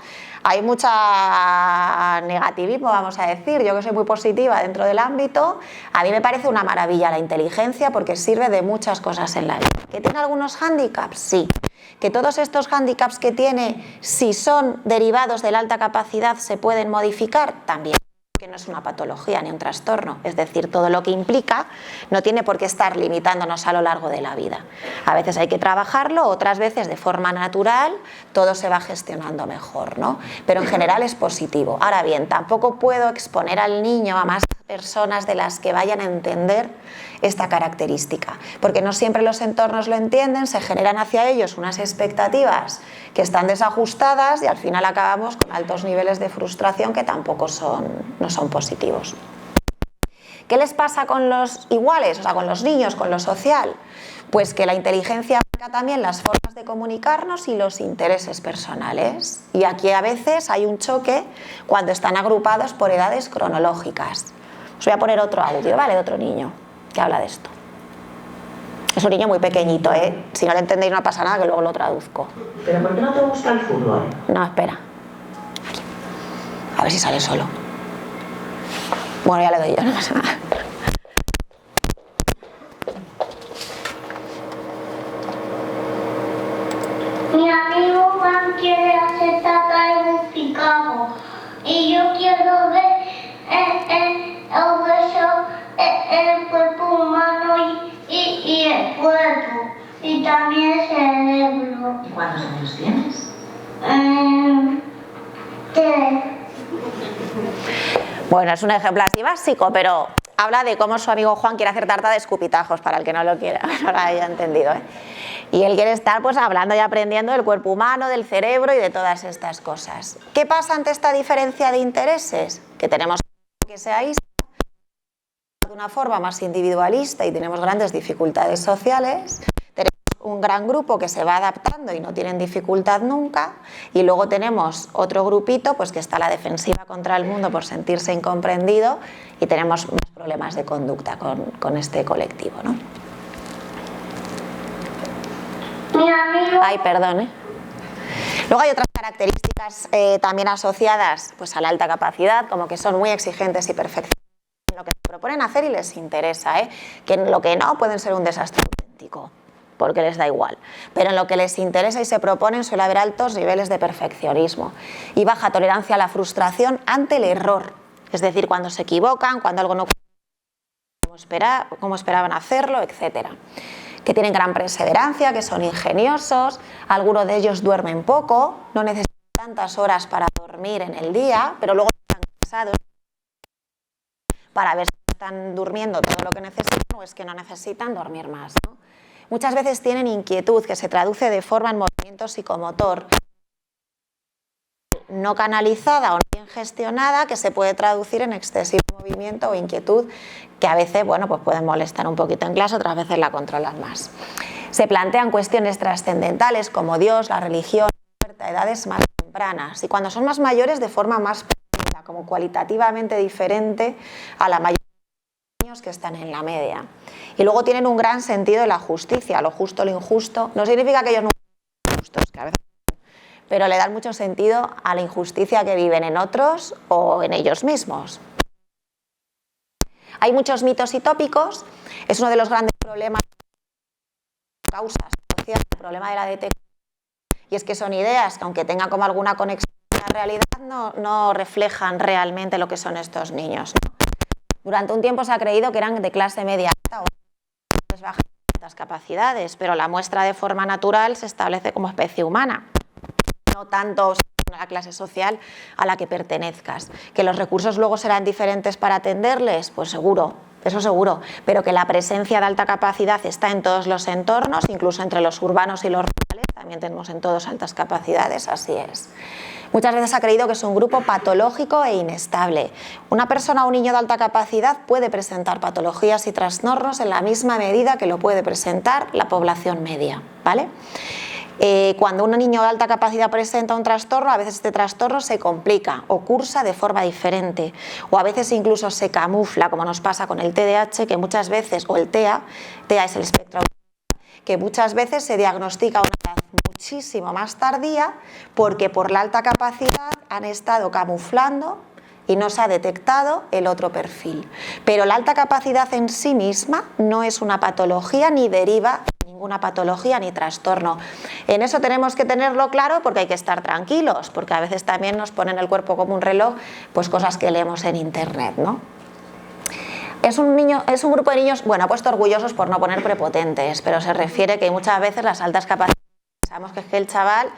hay mucha negativismo, vamos a decir. Yo que soy muy positiva dentro del ámbito, a mí me parece una maravilla la inteligencia porque sirve de muchas cosas en la vida. ¿Que tiene algunos hándicaps? Sí. ¿Que todos estos hándicaps que tiene, si son derivados de la alta capacidad, se pueden modificar? También. Que no es una patología ni un trastorno, es decir, todo lo que implica no tiene por qué estar limitándonos a lo largo de la vida. A veces hay que trabajarlo, otras veces de forma natural todo se va gestionando mejor, ¿no? Pero en general es positivo. Ahora bien, tampoco puedo exponer al niño a más personas de las que vayan a entender esta característica, porque no siempre los entornos lo entienden, se generan hacia ellos unas expectativas que están desajustadas y al final acabamos con altos niveles de frustración que tampoco no son positivos. ¿Qué les pasa con los iguales, o sea, con los niños, con lo social? Pues que la inteligencia marca también las formas de comunicarnos y los intereses personales. Y aquí a veces hay un choque cuando están agrupados por edades cronológicas. Os voy a poner otro audio, ¿vale? De otro niño que habla de esto. Es un niño muy pequeñito, ¿eh? Si no lo entendéis no pasa nada, que luego lo traduzco. ¿Pero por qué no te gusta el fútbol? No, espera. A ver si sale solo. Bueno, ya le doy yo, no pasa nada. Mi amigo Juan quiere hacer tata en un Chicago y yo quiero ver el hueso, el cuerpo humano y el cuerpo y también el cerebro. ¿Y cuántos años tienes? 3. Bueno, es un ejemplo así básico, pero habla de cómo su amigo Juan quiere hacer tarta de escupitajos, para el que no lo quiera. Ahora ya he entendido, ¿eh? Y él quiere estar pues hablando y aprendiendo del cuerpo humano, del cerebro y de todas estas cosas. ¿Qué pasa ante esta diferencia de intereses? Que tenemos que sea de una forma más individualista y tenemos grandes dificultades sociales. Tenemos un gran grupo que se va adaptando y no tienen dificultad nunca, y luego tenemos otro grupito pues que está a la defensiva contra el mundo por sentirse incomprendido, y tenemos más problemas de conducta con este colectivo, ¿no? Mi amigo. Ay, perdón, Luego hay otras características también asociadas pues, a la alta capacidad, como que son muy exigentes y perfeccionistas en lo que se proponen hacer y les interesa, que en lo que no pueden ser un desastre auténtico, porque les da igual. Pero en lo que les interesa y se proponen suele haber altos niveles de perfeccionismo y baja tolerancia a la frustración ante el error. Es decir, cuando se equivocan, cuando algo no como esperaban hacerlo, etc. Que tienen gran perseverancia, que son ingeniosos, algunos de ellos duermen poco, no necesitan tantas horas para dormir en el día, pero luego están cansados para ver si están durmiendo todo lo que necesitan o es que no necesitan dormir más, ¿no? Muchas veces tienen inquietud que se traduce de forma en movimiento psicomotor no canalizada o no bien gestionada, que se puede traducir en excesivo movimiento o inquietud, que a veces pues pueden molestar un poquito en clase, otras veces la controlan más. Se plantean cuestiones trascendentales como Dios, la religión, a edades más tempranas, y cuando son más mayores de forma más profunda, como cualitativamente diferente a la mayoría de los niños que están en la media. Y luego tienen un gran sentido de la justicia, lo justo, lo injusto. No significa que ellos no sean justos, que a veces, pero le dan mucho sentido a la injusticia que viven en otros o en ellos mismos. Hay muchos mitos y tópicos, es uno de los grandes problemas, causas asociadas al problema de la detección, y es que son ideas que aunque tengan como alguna conexión con la realidad, no reflejan realmente lo que son estos niños, ¿no? Durante un tiempo se ha creído que eran de clase media alta o de bajas capacidades, pero la muestra de forma natural se establece como especie humana, no tanto a la clase social a la que pertenezcas. Que los recursos luego serán diferentes para atenderles, pues seguro, eso seguro, pero que la presencia de alta capacidad está en todos los entornos, incluso entre los urbanos y los rurales, también tenemos en todos altas capacidades, así es. Muchas veces se ha creído que es un grupo patológico e inestable. Una persona o un niño de alta capacidad puede presentar patologías y trastornos en la misma medida que lo puede presentar la población media, ¿vale? Cuando un niño de alta capacidad presenta un trastorno, a veces este trastorno se complica o cursa de forma diferente, o a veces incluso se camufla, como nos pasa con el TDAH, que muchas veces, o el TEA es el espectro, que muchas veces se diagnostica a una edad muchísimo más tardía porque por la alta capacidad han estado camuflando y no se ha detectado el otro perfil. Pero la alta capacidad en sí misma no es una patología ni deriva de ninguna patología ni trastorno. En eso tenemos que tenerlo claro porque hay que estar tranquilos, porque a veces también nos ponen el cuerpo como un reloj, pues cosas que leemos en internet, ¿no? Es un grupo de niños, bueno, he puesto orgullosos por no poner prepotentes, pero se refiere que muchas veces las altas capacidades, sabemos que es que el chaval,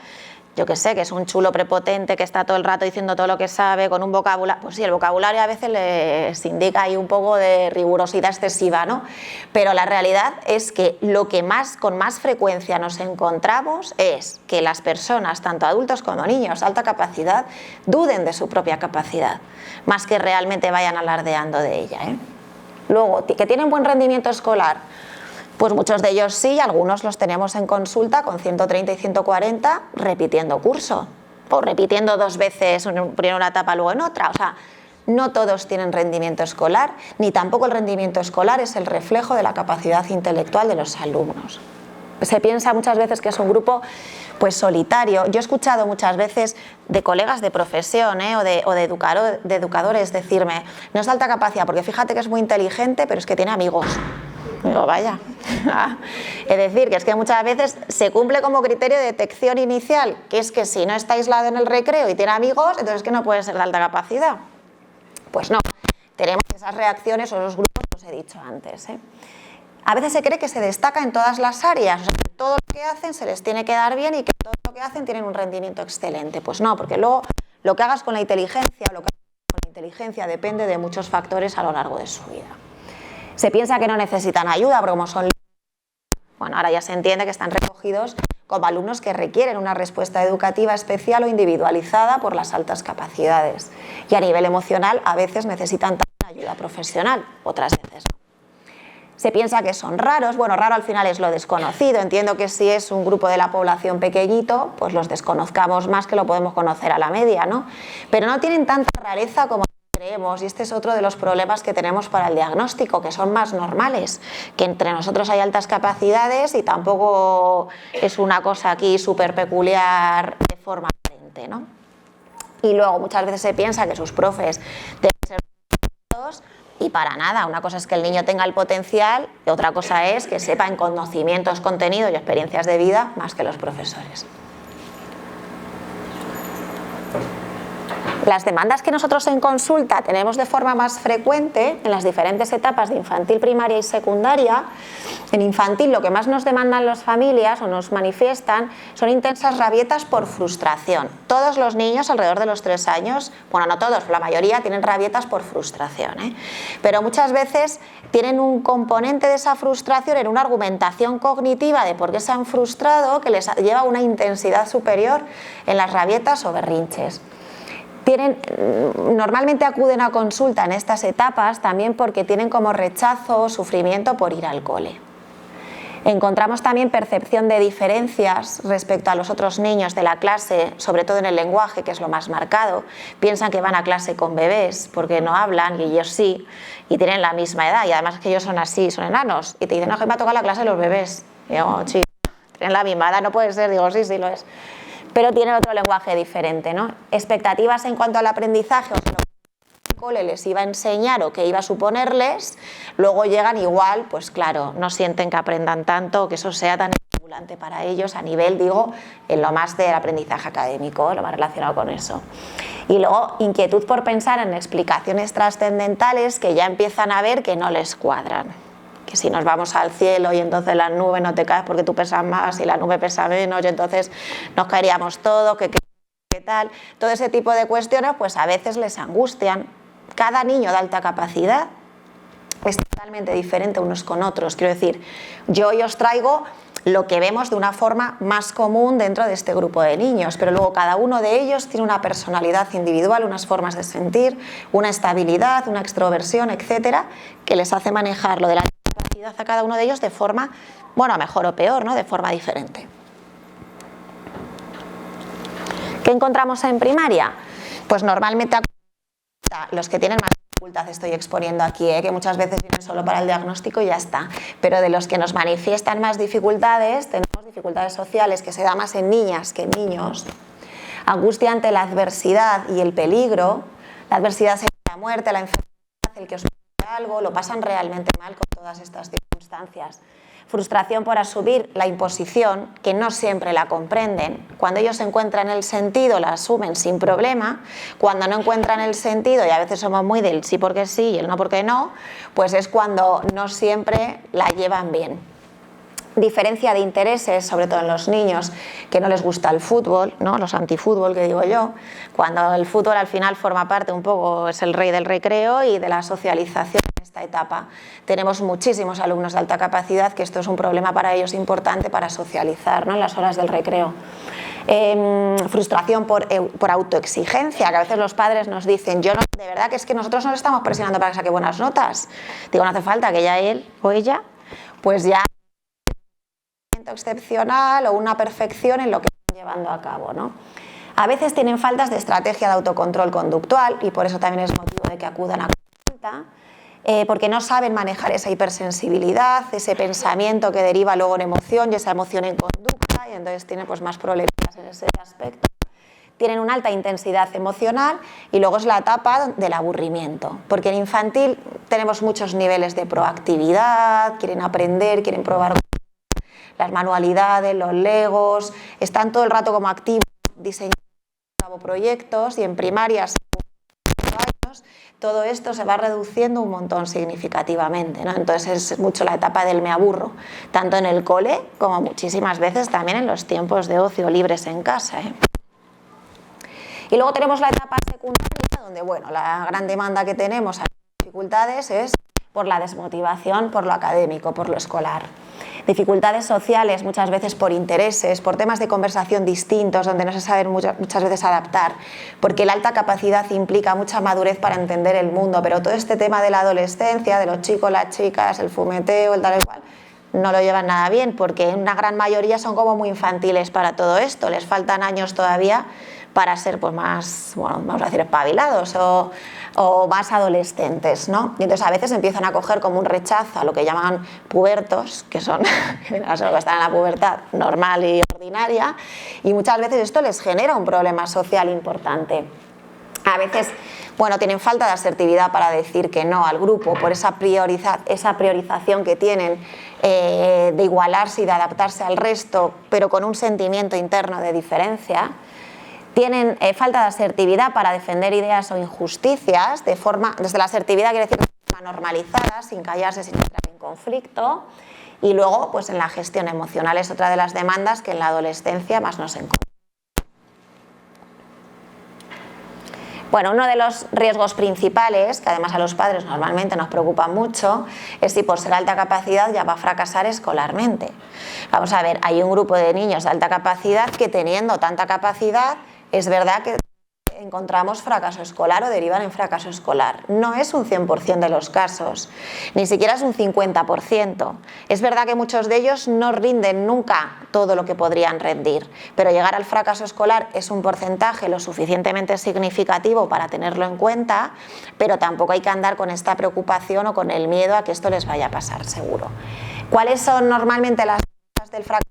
yo que sé, que es un chulo prepotente, que está todo el rato diciendo todo lo que sabe, con un vocabulario, pues sí, el vocabulario a veces les indica ahí un poco de rigurosidad excesiva, ¿no? Pero la realidad es que lo que con más frecuencia nos encontramos es que las personas, tanto adultos como niños, alta capacidad, duden de su propia capacidad, más que realmente vayan alardeando de ella, ¿eh? Luego, que tienen buen rendimiento escolar, pues muchos de ellos sí, algunos los tenemos en consulta con 130 y 140 repitiendo curso, o repitiendo 2 veces, primero en una etapa, luego en otra. O sea, no todos tienen rendimiento escolar, ni tampoco el rendimiento escolar es el reflejo de la capacidad intelectual de los alumnos. Se piensa muchas veces que es un grupo pues solitario. Yo he escuchado muchas veces de colegas de profesión o de educadores decirme, no es de alta capacidad porque fíjate que es muy inteligente, pero es que tiene amigos. Digo, vaya. Es decir, que es que muchas veces se cumple como criterio de detección inicial, que es que si no está aislado en el recreo y tiene amigos, entonces es que no puede ser de alta capacidad. Pues no, tenemos esas reacciones o esos grupos que os he dicho antes, ¿eh? A veces se cree que se destaca en todas las áreas, o sea, que todo lo que hacen se les tiene que dar bien y que todo lo que hacen tienen un rendimiento excelente. Pues no, porque luego lo que hagas con la inteligencia o lo que hagas con la inteligencia depende de muchos factores a lo largo de su vida. Se piensa que no necesitan ayuda, porque como son... Bueno, ahora ya se entiende que están recogidos acogidos como alumnos que requieren una respuesta educativa especial o individualizada por las altas capacidades. Y a nivel emocional a veces necesitan también ayuda profesional, otras veces no. Se piensa que son raros, bueno, raro al final es lo desconocido, entiendo que si es un grupo de la población pequeñito, pues los desconozcamos más que lo podemos conocer a la media, ¿no? Pero no tienen tanta rareza como creemos, y este es otro de los problemas que tenemos para el diagnóstico, que son más normales, que entre nosotros hay altas capacidades y tampoco es una cosa aquí súper peculiar de forma aparente, ¿no? Y luego muchas veces se piensa que sus profes deben ser todos, y para nada. Una cosa es que el niño tenga el potencial y otra cosa es que sepa en conocimientos, contenidos y experiencias de vida más que los profesores. Las demandas que nosotros en consulta tenemos de forma más frecuente en las diferentes etapas de infantil, primaria y secundaria. En infantil lo que más nos demandan las familias o nos manifiestan son intensas rabietas por frustración. Todos los niños alrededor de los 3 años, bueno, no todos, la mayoría tienen rabietas por frustración, ¿eh? Pero muchas veces tienen un componente de esa frustración en una argumentación cognitiva de por qué se han frustrado que les lleva a una intensidad superior en las rabietas o berrinches. Normalmente acuden a consulta en estas etapas también porque tienen como rechazo o sufrimiento por ir al cole. Encontramos también percepción de diferencias respecto a los otros niños de la clase, sobre todo en el lenguaje, que es lo más marcado. Piensan que van a clase con bebés porque no hablan y ellos sí, y tienen la misma edad, y además que ellos son así, son enanos, y te dicen, no, que me ha tocado la clase de los bebés. Y digo, sí, tienen la misma edad, no puede ser, digo, sí, sí lo es. Pero tienen otro lenguaje diferente, ¿no? Expectativas en cuanto al aprendizaje, o sea, lo que el cole les iba a enseñar o que iba a suponerles, luego llegan igual, pues claro, no sienten que aprendan tanto o que eso sea tan estimulante para ellos a nivel, digo, en lo más del aprendizaje académico, lo más relacionado con eso. Y luego inquietud por pensar en explicaciones trascendentales que ya empiezan a ver que no les cuadran. Que si nos vamos al cielo y entonces la nube no te caes porque tú pesas más y la nube pesa menos y entonces nos caeríamos todos, que tal, todo ese tipo de cuestiones pues a veces les angustian. Cada niño de alta capacidad es totalmente diferente unos con otros, quiero decir, yo hoy os traigo lo que vemos de una forma más común dentro de este grupo de niños, pero luego cada uno de ellos tiene una personalidad individual, unas formas de sentir, una estabilidad, una extroversión, etcétera, que les hace manejar lo de la capacidad a cada uno de ellos de forma, bueno, mejor o peor, ¿no? De forma diferente. ¿Qué encontramos en primaria? Pues normalmente los que tienen más dificultad estoy exponiendo aquí, que muchas veces vienen solo para el diagnóstico y ya está, pero de los que nos manifiestan más dificultades, tenemos dificultades sociales que se da más en niñas que en niños, angustia ante la adversidad y el peligro, la adversidad sería la muerte, la enfermedad, el que os pase algo, lo pasan realmente mal con todas estas circunstancias. Frustración por asumir la imposición, que no siempre la comprenden. Cuando ellos encuentran el sentido, la asumen sin problema. Cuando no encuentran el sentido, y a veces somos muy del sí porque sí y el no porque no, pues es cuando no siempre la llevan bien. Diferencia de intereses, sobre todo en los niños, que no les gusta el fútbol, ¿no? Los antifútbol que digo yo, cuando el fútbol al final forma parte un poco, es el rey del recreo y de la socialización en esta etapa. Tenemos muchísimos alumnos de alta capacidad que esto es un problema para ellos importante para socializar, ¿no? En las horas del recreo. Frustración por autoexigencia, que a veces los padres nos dicen, de verdad que es que nosotros no le estamos presionando para que saque buenas notas. Digo, no hace falta que ya él o ella, pues ya excepcional o una perfección en lo que están llevando a cabo, ¿no? A veces tienen faltas de estrategia de autocontrol conductual y por eso también es motivo de que acudan a consulta, porque no saben manejar esa hipersensibilidad, ese pensamiento que deriva luego en emoción y esa emoción en conducta, y entonces tienen pues más problemas en ese aspecto. Tienen una alta intensidad emocional y luego es la etapa del aburrimiento, porque en infantil tenemos muchos niveles de proactividad, quieren aprender, quieren probar las manualidades, los legos, están todo el rato como activos, diseñando proyectos, y en primaria, años, todo esto se va reduciendo un montón significativamente, ¿no? Entonces es mucho la etapa del me aburro, tanto en el cole como muchísimas veces también en los tiempos de ocio libres en casa, ¿eh? Y luego tenemos la etapa secundaria, donde bueno, la gran demanda que tenemos a dificultades es por la desmotivación, por lo académico, por lo escolar. Dificultades sociales, muchas veces por intereses, por temas de conversación distintos, donde no se saben muchas veces adaptar, porque la alta capacidad implica mucha madurez para entender el mundo, pero todo este tema de la adolescencia, de los chicos, las chicas, el fumeteo, el tal y cual, no lo llevan nada bien, porque en una gran mayoría son como muy infantiles para todo esto, les faltan años todavía para ser pues más, bueno, vamos a decir, espabilados o más adolescentes, ¿no? Y entonces a veces empiezan a coger como un rechazo a lo que llaman pubertos, que son que están en la pubertad normal y ordinaria, y muchas veces esto les genera un problema social importante. A veces, bueno, tienen falta de asertividad para decir que no al grupo por esa priorización que tienen de igualarse y de adaptarse al resto, pero con un sentimiento interno de diferencia. Tienen falta de asertividad para defender ideas o injusticias, desde la asertividad quiere decir de forma normalizada, sin callarse, sin entrar en conflicto. Y luego, pues en la gestión emocional es otra de las demandas que en la adolescencia más nos encontramos. Bueno, uno de los riesgos principales, que además a los padres normalmente nos preocupa mucho, es si por ser alta capacidad ya va a fracasar escolarmente. Vamos a ver, hay un grupo de niños de alta capacidad que teniendo tanta capacidad, es verdad que encontramos fracaso escolar o derivan en fracaso escolar. No es un 100% de los casos, ni siquiera es un 50%. Es verdad que muchos de ellos no rinden nunca todo lo que podrían rendir, pero llegar al fracaso escolar es un porcentaje lo suficientemente significativo para tenerlo en cuenta, pero tampoco hay que andar con esta preocupación o con el miedo a que esto les vaya a pasar seguro. ¿Cuáles son normalmente las causas del fracaso?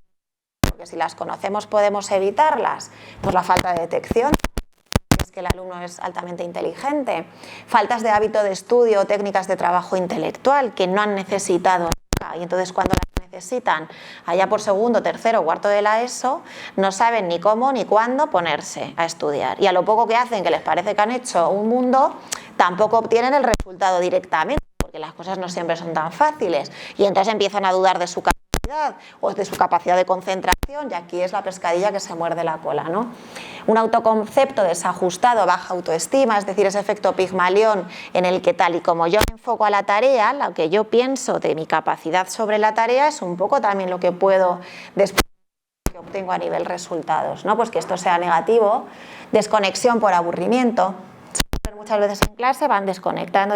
Porque si las conocemos podemos evitarlas. Pues la falta de detección, es que el alumno es altamente inteligente, faltas de hábito de estudio o técnicas de trabajo intelectual que no han necesitado nunca, y entonces cuando las necesitan allá por segundo, tercero o cuarto de la ESO, no saben ni cómo ni cuándo ponerse a estudiar, y a lo poco que hacen, que les parece que han hecho un mundo, tampoco obtienen el resultado directamente, porque las cosas no siempre son tan fáciles, y entonces empiezan a dudar de su capacidad o de su capacidad de concentración, y aquí es la pescadilla que se muerde la cola, ¿no? Un autoconcepto desajustado, baja autoestima, es decir, ese efecto Pigmalión en el que tal y como yo me enfoco a la tarea, lo que yo pienso de mi capacidad sobre la tarea es un poco también lo que puedo después que obtengo a nivel resultados, ¿no? Pues que esto sea negativo, desconexión por aburrimiento, muchas veces en clase van desconectando,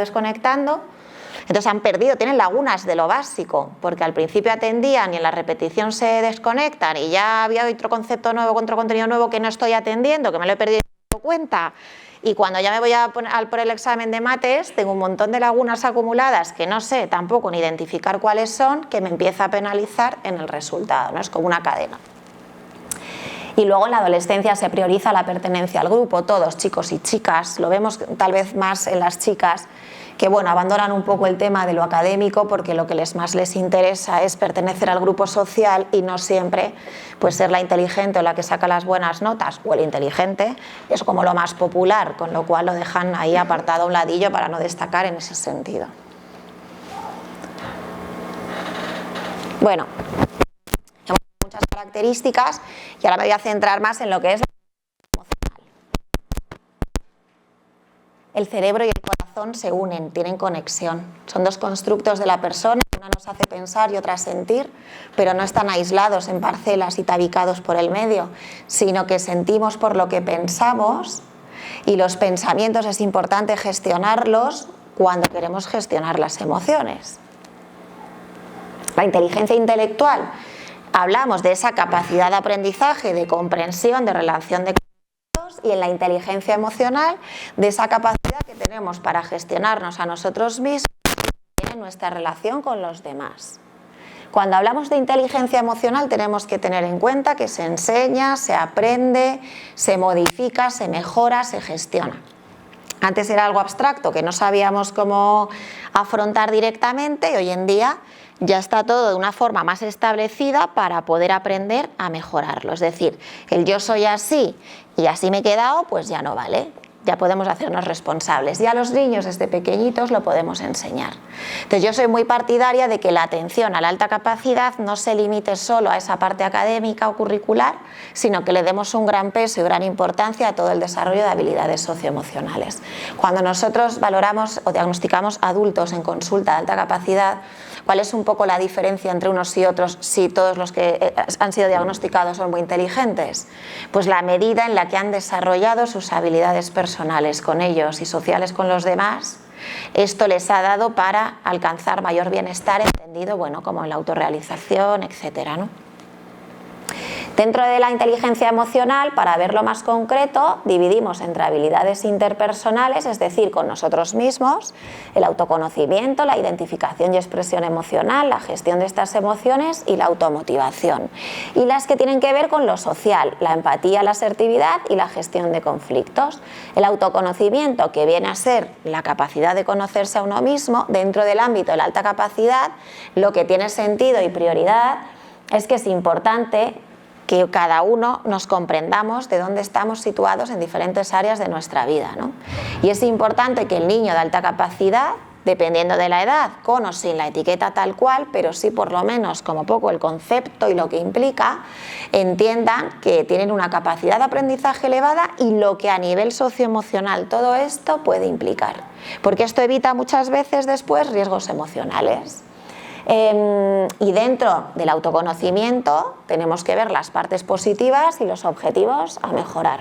entonces han perdido, tienen lagunas de lo básico, porque al principio atendían y en la repetición se desconectan y ya había otro concepto nuevo, otro contenido nuevo que no estoy atendiendo, que me lo he perdido y no me doy cuenta. Y cuando ya me voy a poner por el examen de mates, tengo un montón de lagunas acumuladas que no sé tampoco ni identificar cuáles son, que me empieza a penalizar en el resultado, ¿no? Es como una cadena. Y luego en la adolescencia se prioriza la pertenencia al grupo, todos, chicos y chicas, lo vemos tal vez más en las chicas, que bueno, abandonan un poco el tema de lo académico porque lo que más les interesa es pertenecer al grupo social y no siempre pues ser la inteligente o la que saca las buenas notas o el inteligente es como lo más popular, con lo cual lo dejan ahí apartado a un ladillo para no destacar en ese sentido. Bueno, tenemos muchas características y ahora me voy a centrar más en lo que es la emocional. El cerebro y el corazón se unen, tienen conexión. Son dos constructos de la persona, una nos hace pensar y otra sentir, pero no están aislados en parcelas y tabicados por el medio, sino que sentimos por lo que pensamos y los pensamientos es importante gestionarlos cuando queremos gestionar las emociones. La inteligencia intelectual, hablamos de esa capacidad de aprendizaje, de comprensión, de relación de conceptos, y en la inteligencia emocional, de esa capacidad que tenemos para gestionarnos a nosotros mismos y en nuestra relación con los demás. Cuando hablamos de inteligencia emocional tenemos que tener en cuenta que se enseña, se aprende, se modifica, se mejora, se gestiona. Antes era algo abstracto que no sabíamos cómo afrontar directamente y hoy en día ya está todo de una forma más establecida para poder aprender a mejorarlo. Es decir, el yo soy así y así me he quedado, pues ya no vale. Ya podemos hacernos responsables. Y a los niños desde pequeñitos lo podemos enseñar. Entonces yo soy muy partidaria de que la atención a la alta capacidad no se limite solo a esa parte académica o curricular, sino que le demos un gran peso y gran importancia a todo el desarrollo de habilidades socioemocionales. Cuando nosotros valoramos o diagnosticamos adultos en consulta de alta capacidad, ¿Cuál es un poco la diferencia entre unos y otros si todos los que han sido diagnosticados son muy inteligentes? Pues la medida en la que han desarrollado sus habilidades personales con ellos y sociales con los demás. Esto les ha dado para alcanzar mayor bienestar, entendido, bueno, como la autorrealización, etcétera, ¿no? Dentro de la inteligencia emocional, para verlo más concreto, dividimos entre habilidades interpersonales, es decir, con nosotros mismos, el autoconocimiento, la identificación y expresión emocional, la gestión de estas emociones y la automotivación. Y las que tienen que ver con lo social, la empatía, la asertividad y la gestión de conflictos. El autoconocimiento, que viene a ser la capacidad de conocerse a uno mismo, dentro del ámbito de la alta capacidad, lo que tiene sentido y prioridad es que es importante que cada uno nos comprendamos de dónde estamos situados en diferentes áreas de nuestra vida, ¿no? Y es importante que el niño de alta capacidad, dependiendo de la edad, con o sin la etiqueta tal cual, pero sí por lo menos como poco el concepto y lo que implica, entiendan que tienen una capacidad de aprendizaje elevada y lo que a nivel socioemocional todo esto puede implicar. Porque esto evita muchas veces después riesgos emocionales. Y dentro del autoconocimiento tenemos que ver las partes positivas y los objetivos a mejorar.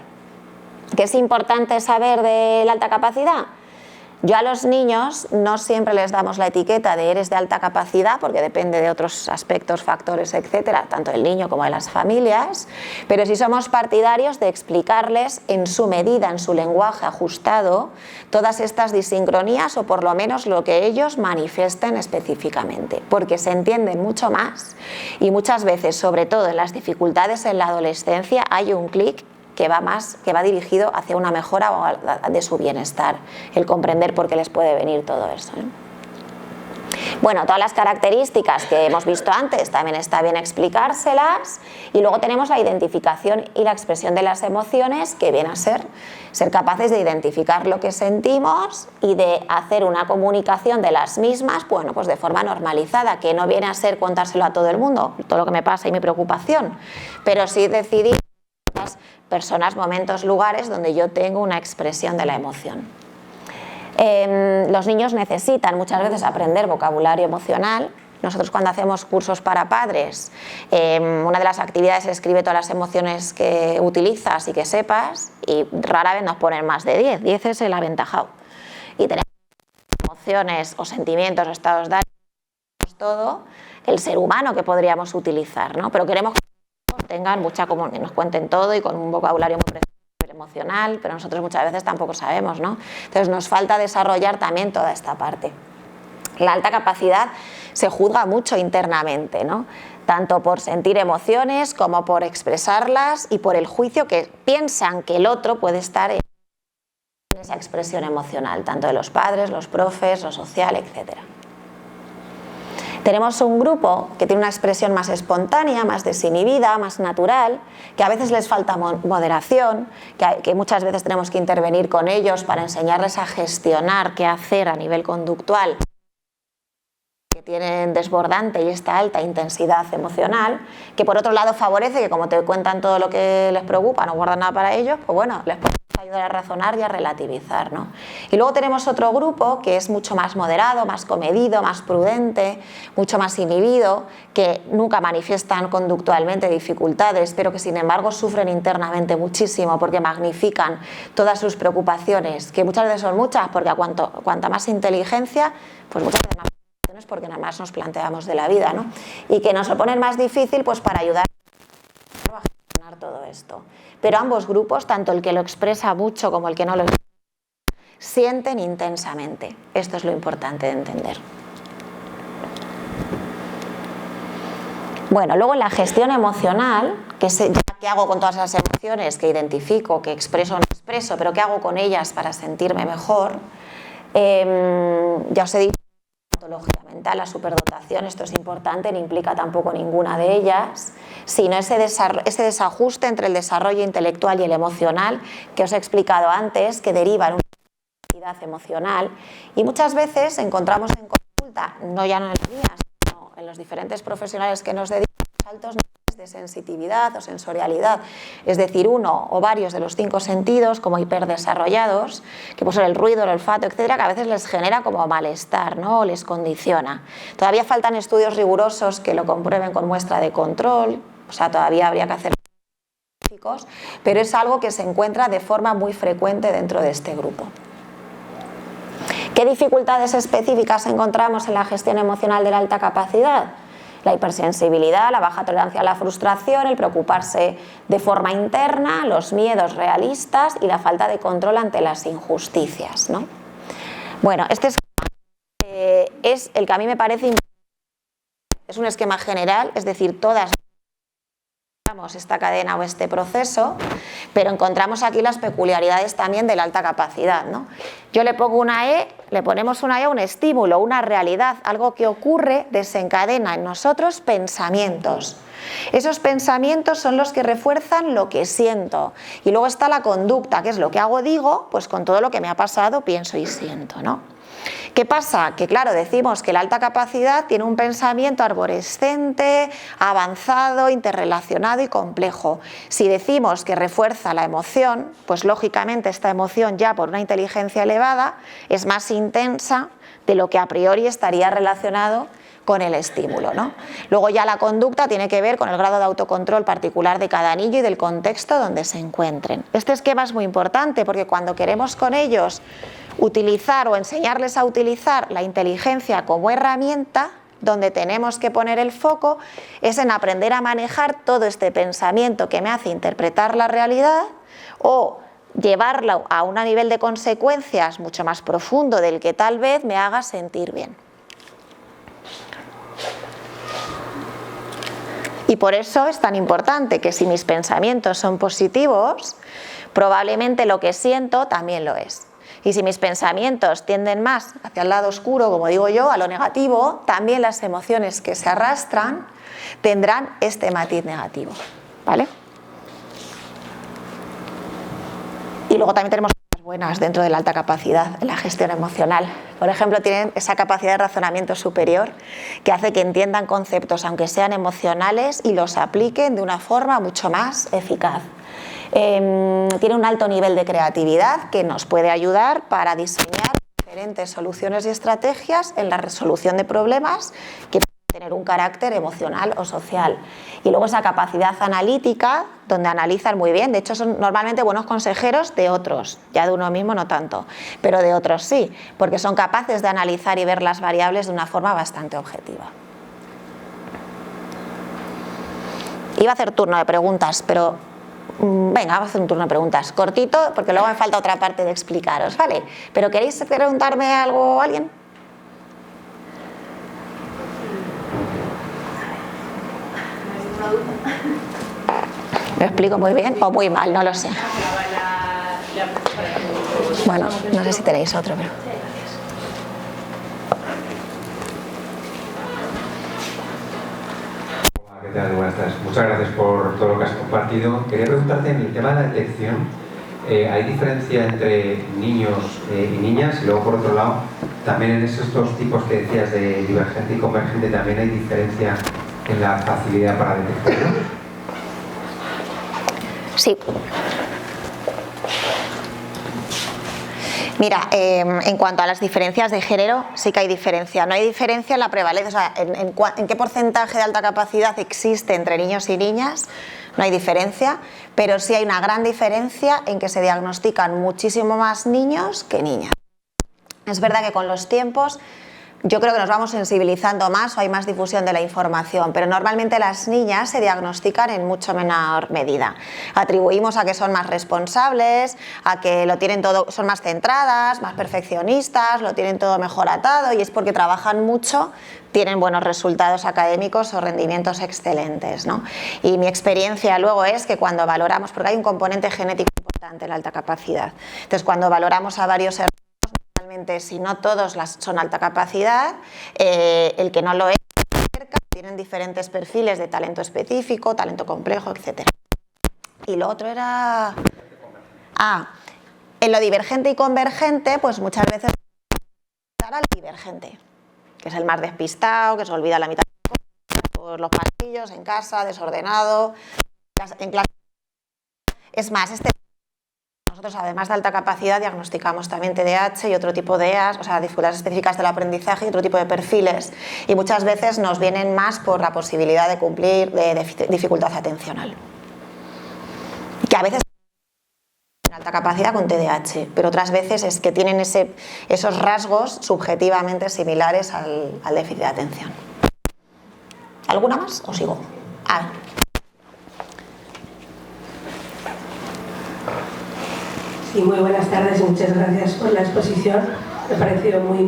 ¿Qué es importante saber de la alta capacidad? Yo a los niños no siempre les damos la etiqueta de eres de alta capacidad porque depende de otros aspectos, factores, etcétera, tanto del niño como de las familias, pero sí somos partidarios de explicarles en su medida, en su lenguaje ajustado, todas estas disincronías o por lo menos lo que ellos manifiesten específicamente, porque se entienden mucho más y muchas veces, sobre todo en las dificultades en la adolescencia, hay un clic que va dirigido hacia una mejora de su bienestar, el comprender por qué les puede venir todo eso, ¿eh? Bueno, todas las características que hemos visto antes también está bien explicárselas, y luego tenemos la identificación y la expresión de las emociones, que viene a ser capaces de identificar lo que sentimos y de hacer una comunicación de las mismas, bueno, pues de forma normalizada, que no viene a ser contárselo a todo el mundo, todo lo que me pasa y mi preocupación, pero sí decidir personas, momentos, lugares donde yo tengo una expresión de la emoción. Los niños necesitan muchas veces aprender vocabulario emocional. Nosotros cuando hacemos cursos para padres, una de las actividades es escribe todas las emociones que utilizas y que sepas, y rara vez nos ponen más de 10, 10 es el aventajado. Y tenemos emociones o sentimientos o estados de ánimo, todo el ser humano que podríamos utilizar, ¿no? Pero queremos que tengan mucha comunicación, nos cuenten todo y con un vocabulario muy preciso emocional, pero nosotros muchas veces tampoco sabemos, ¿no? Entonces nos falta desarrollar también toda esta parte. La alta capacidad se juzga mucho internamente, ¿no? Tanto por sentir emociones como por expresarlas y por el juicio que piensan que el otro puede estar en esa expresión emocional, tanto de los padres, los profes, lo social, etcétera. Tenemos un grupo que tiene una expresión más espontánea, más desinhibida, más natural, que a veces les falta moderación, que muchas veces tenemos que intervenir con ellos para enseñarles a gestionar qué hacer a nivel conductual, que tienen desbordante y esta alta intensidad emocional, que por otro lado favorece que como te cuentan todo lo que les preocupa, no guardan nada para ellos, pues bueno, les puedes ayudar a razonar y a relativizar, ¿no? Y luego tenemos otro grupo que es mucho más moderado, más comedido, más prudente, mucho más inhibido, que nunca manifiestan conductualmente dificultades, pero que sin embargo sufren internamente muchísimo porque magnifican todas sus preocupaciones, que muchas veces son muchas, porque cuanta más inteligencia, pues muchas veces más preocupaciones porque nada más nos planteamos de la vida, ¿no? Y que nos lo ponen más difícil pues para ayudar a gestionar todo esto. Pero ambos grupos, tanto el que lo expresa mucho como el que no lo expresa, sienten intensamente. Esto es lo importante de entender. Bueno, luego en la gestión emocional, ¿qué hago con todas esas emociones que identifico, que expreso o no expreso, pero qué hago con ellas para sentirme mejor? Ya os he dicho, la patología mental, la superdotación, esto es importante, no implica tampoco ninguna de ellas, sino ese desajuste entre el desarrollo intelectual y el emocional que os he explicado antes, que deriva en una capacidad emocional, y muchas veces encontramos en consulta, no ya en el día, sino en los diferentes profesionales que nos dedicamos, altos niveles de sensitividad o sensorialidad, es decir, uno o varios de los 5 sentidos como hiperdesarrollados, que puede ser el ruido, el olfato, etcétera, que a veces les genera como malestar, ¿no? O les condiciona. Todavía faltan estudios rigurosos que lo comprueben con muestra de control, o sea, todavía habría que hacer, pero es algo que se encuentra de forma muy frecuente dentro de este grupo. ¿Qué dificultades específicas encontramos en la gestión emocional de la alta capacidad? La hipersensibilidad, la baja tolerancia a la frustración, el preocuparse de forma interna, los miedos realistas y la falta de control ante las injusticias, ¿no? Bueno, este esquema es el que a mí me parece importante. Es un esquema general, es decir, todas esta cadena o este proceso, pero encontramos aquí las peculiaridades también de la alta capacidad, ¿no? Yo le pongo una E, le ponemos una E a un estímulo, una realidad, algo que ocurre, desencadena en nosotros pensamientos. Esos pensamientos son los que refuerzan lo que siento. Y luego está la conducta, que es lo que hago, digo, pues con todo lo que me ha pasado, pienso y siento, ¿no? ¿Qué pasa? Que claro, decimos que la alta capacidad tiene un pensamiento arborescente, avanzado, interrelacionado y complejo. Si decimos que refuerza la emoción, pues lógicamente esta emoción ya por una inteligencia elevada es más intensa de lo que a priori estaría relacionado con el estímulo, ¿no? Luego ya la conducta tiene que ver con el grado de autocontrol particular de cada niño y del contexto donde se encuentren. Este esquema es muy importante porque cuando queremos con ellos utilizar o enseñarles a utilizar la inteligencia como herramienta, donde tenemos que poner el foco es en aprender a manejar todo este pensamiento que me hace interpretar la realidad o llevarlo a un nivel de consecuencias mucho más profundo del que tal vez me haga sentir bien. Y por eso es tan importante que si mis pensamientos son positivos, probablemente lo que siento también lo es. Y si mis pensamientos tienden más hacia el lado oscuro, como digo yo, a lo negativo, también las emociones que se arrastran tendrán este matiz negativo, ¿vale? Y luego también tenemos cosas buenas dentro de la alta capacidad en la gestión emocional. Por ejemplo, tienen esa capacidad de razonamiento superior que hace que entiendan conceptos, aunque sean emocionales, y los apliquen de una forma mucho más eficaz. Tiene un alto nivel de creatividad que nos puede ayudar para diseñar diferentes soluciones y estrategias en la resolución de problemas que pueden tener un carácter emocional o social. Y luego esa capacidad analítica, donde analizan muy bien, de hecho son normalmente buenos consejeros de otros, ya de uno mismo no tanto, pero de otros sí, porque son capaces de analizar y ver las variables de una forma bastante objetiva. Iba a hacer turno de preguntas, pero venga, vamos a hacer un turno de preguntas cortito, porque luego me falta otra parte de explicaros, ¿vale? ¿Pero queréis preguntarme algo a alguien? ¿Me explico muy bien o muy mal? No lo sé. Bueno, no sé si tenéis otro, pero... ¿Qué tal? Buenas tardes. Muchas gracias por todo lo que has compartido. Quería preguntarte en el tema de la detección, ¿hay diferencia entre niños y niñas? Y luego, por otro lado, también en esos dos tipos que decías de divergente y convergente, ¿también hay diferencia en la facilidad para detectarlo? Sí. Mira, en cuanto a las diferencias de género, sí que hay diferencia. No hay diferencia en la prevalencia, o sea, en qué porcentaje de alta capacidad existe entre niños y niñas, no hay diferencia, pero sí hay una gran diferencia en que se diagnostican muchísimo más niños que niñas. Es verdad que con los tiempos yo creo que nos vamos sensibilizando más o hay más difusión de la información, pero normalmente las niñas se diagnostican en mucho menor medida. Atribuimos a que son más responsables, a que lo tienen todo, son más centradas, más perfeccionistas, lo tienen todo mejor atado y es porque trabajan mucho, tienen buenos resultados académicos o rendimientos excelentes, ¿no? Y mi experiencia luego es que cuando valoramos, porque hay un componente genético importante en la alta capacidad, entonces cuando valoramos a varios hermanos, si no todos son alta capacidad, el que no lo es, tienen diferentes perfiles de talento específico, talento complejo, etc. Y lo otro era... en lo divergente y convergente, pues muchas veces al divergente, que es el más despistado, que se olvida la mitad de las por los pasillos, en casa, desordenado, en clase. Es más, nosotros además de alta capacidad diagnosticamos también TDAH y otro tipo de EAS, o sea, dificultades específicas del aprendizaje y otro tipo de perfiles. Y muchas veces nos vienen más por la posibilidad de cumplir de dificultad atencional. Que a veces alta capacidad con TDAH, pero otras veces es que tienen esos rasgos subjetivamente similares al déficit de atención. ¿Alguna más o sigo? Sí, muy buenas tardes y muchas gracias por la exposición. Me ha parecido muy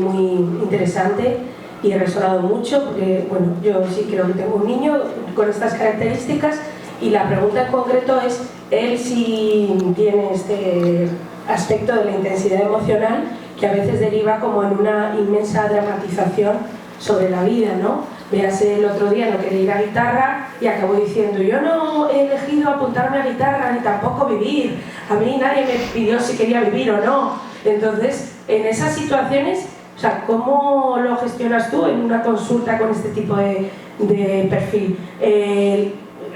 interesante y he resonado mucho porque, bueno, yo sí creo que tengo un niño con estas características y la pregunta en concreto es, él sí tiene este aspecto de la intensidad emocional que a veces deriva como en una inmensa dramatización sobre la vida, ¿no? Véase, el otro día no quería ir a guitarra y acabó diciendo, yo no he elegido apuntarme a guitarra ni tampoco vivir, a mí nadie me pidió si quería vivir o no. Entonces, en esas situaciones, o sea, ¿cómo lo gestionas tú en una consulta con este tipo de perfil?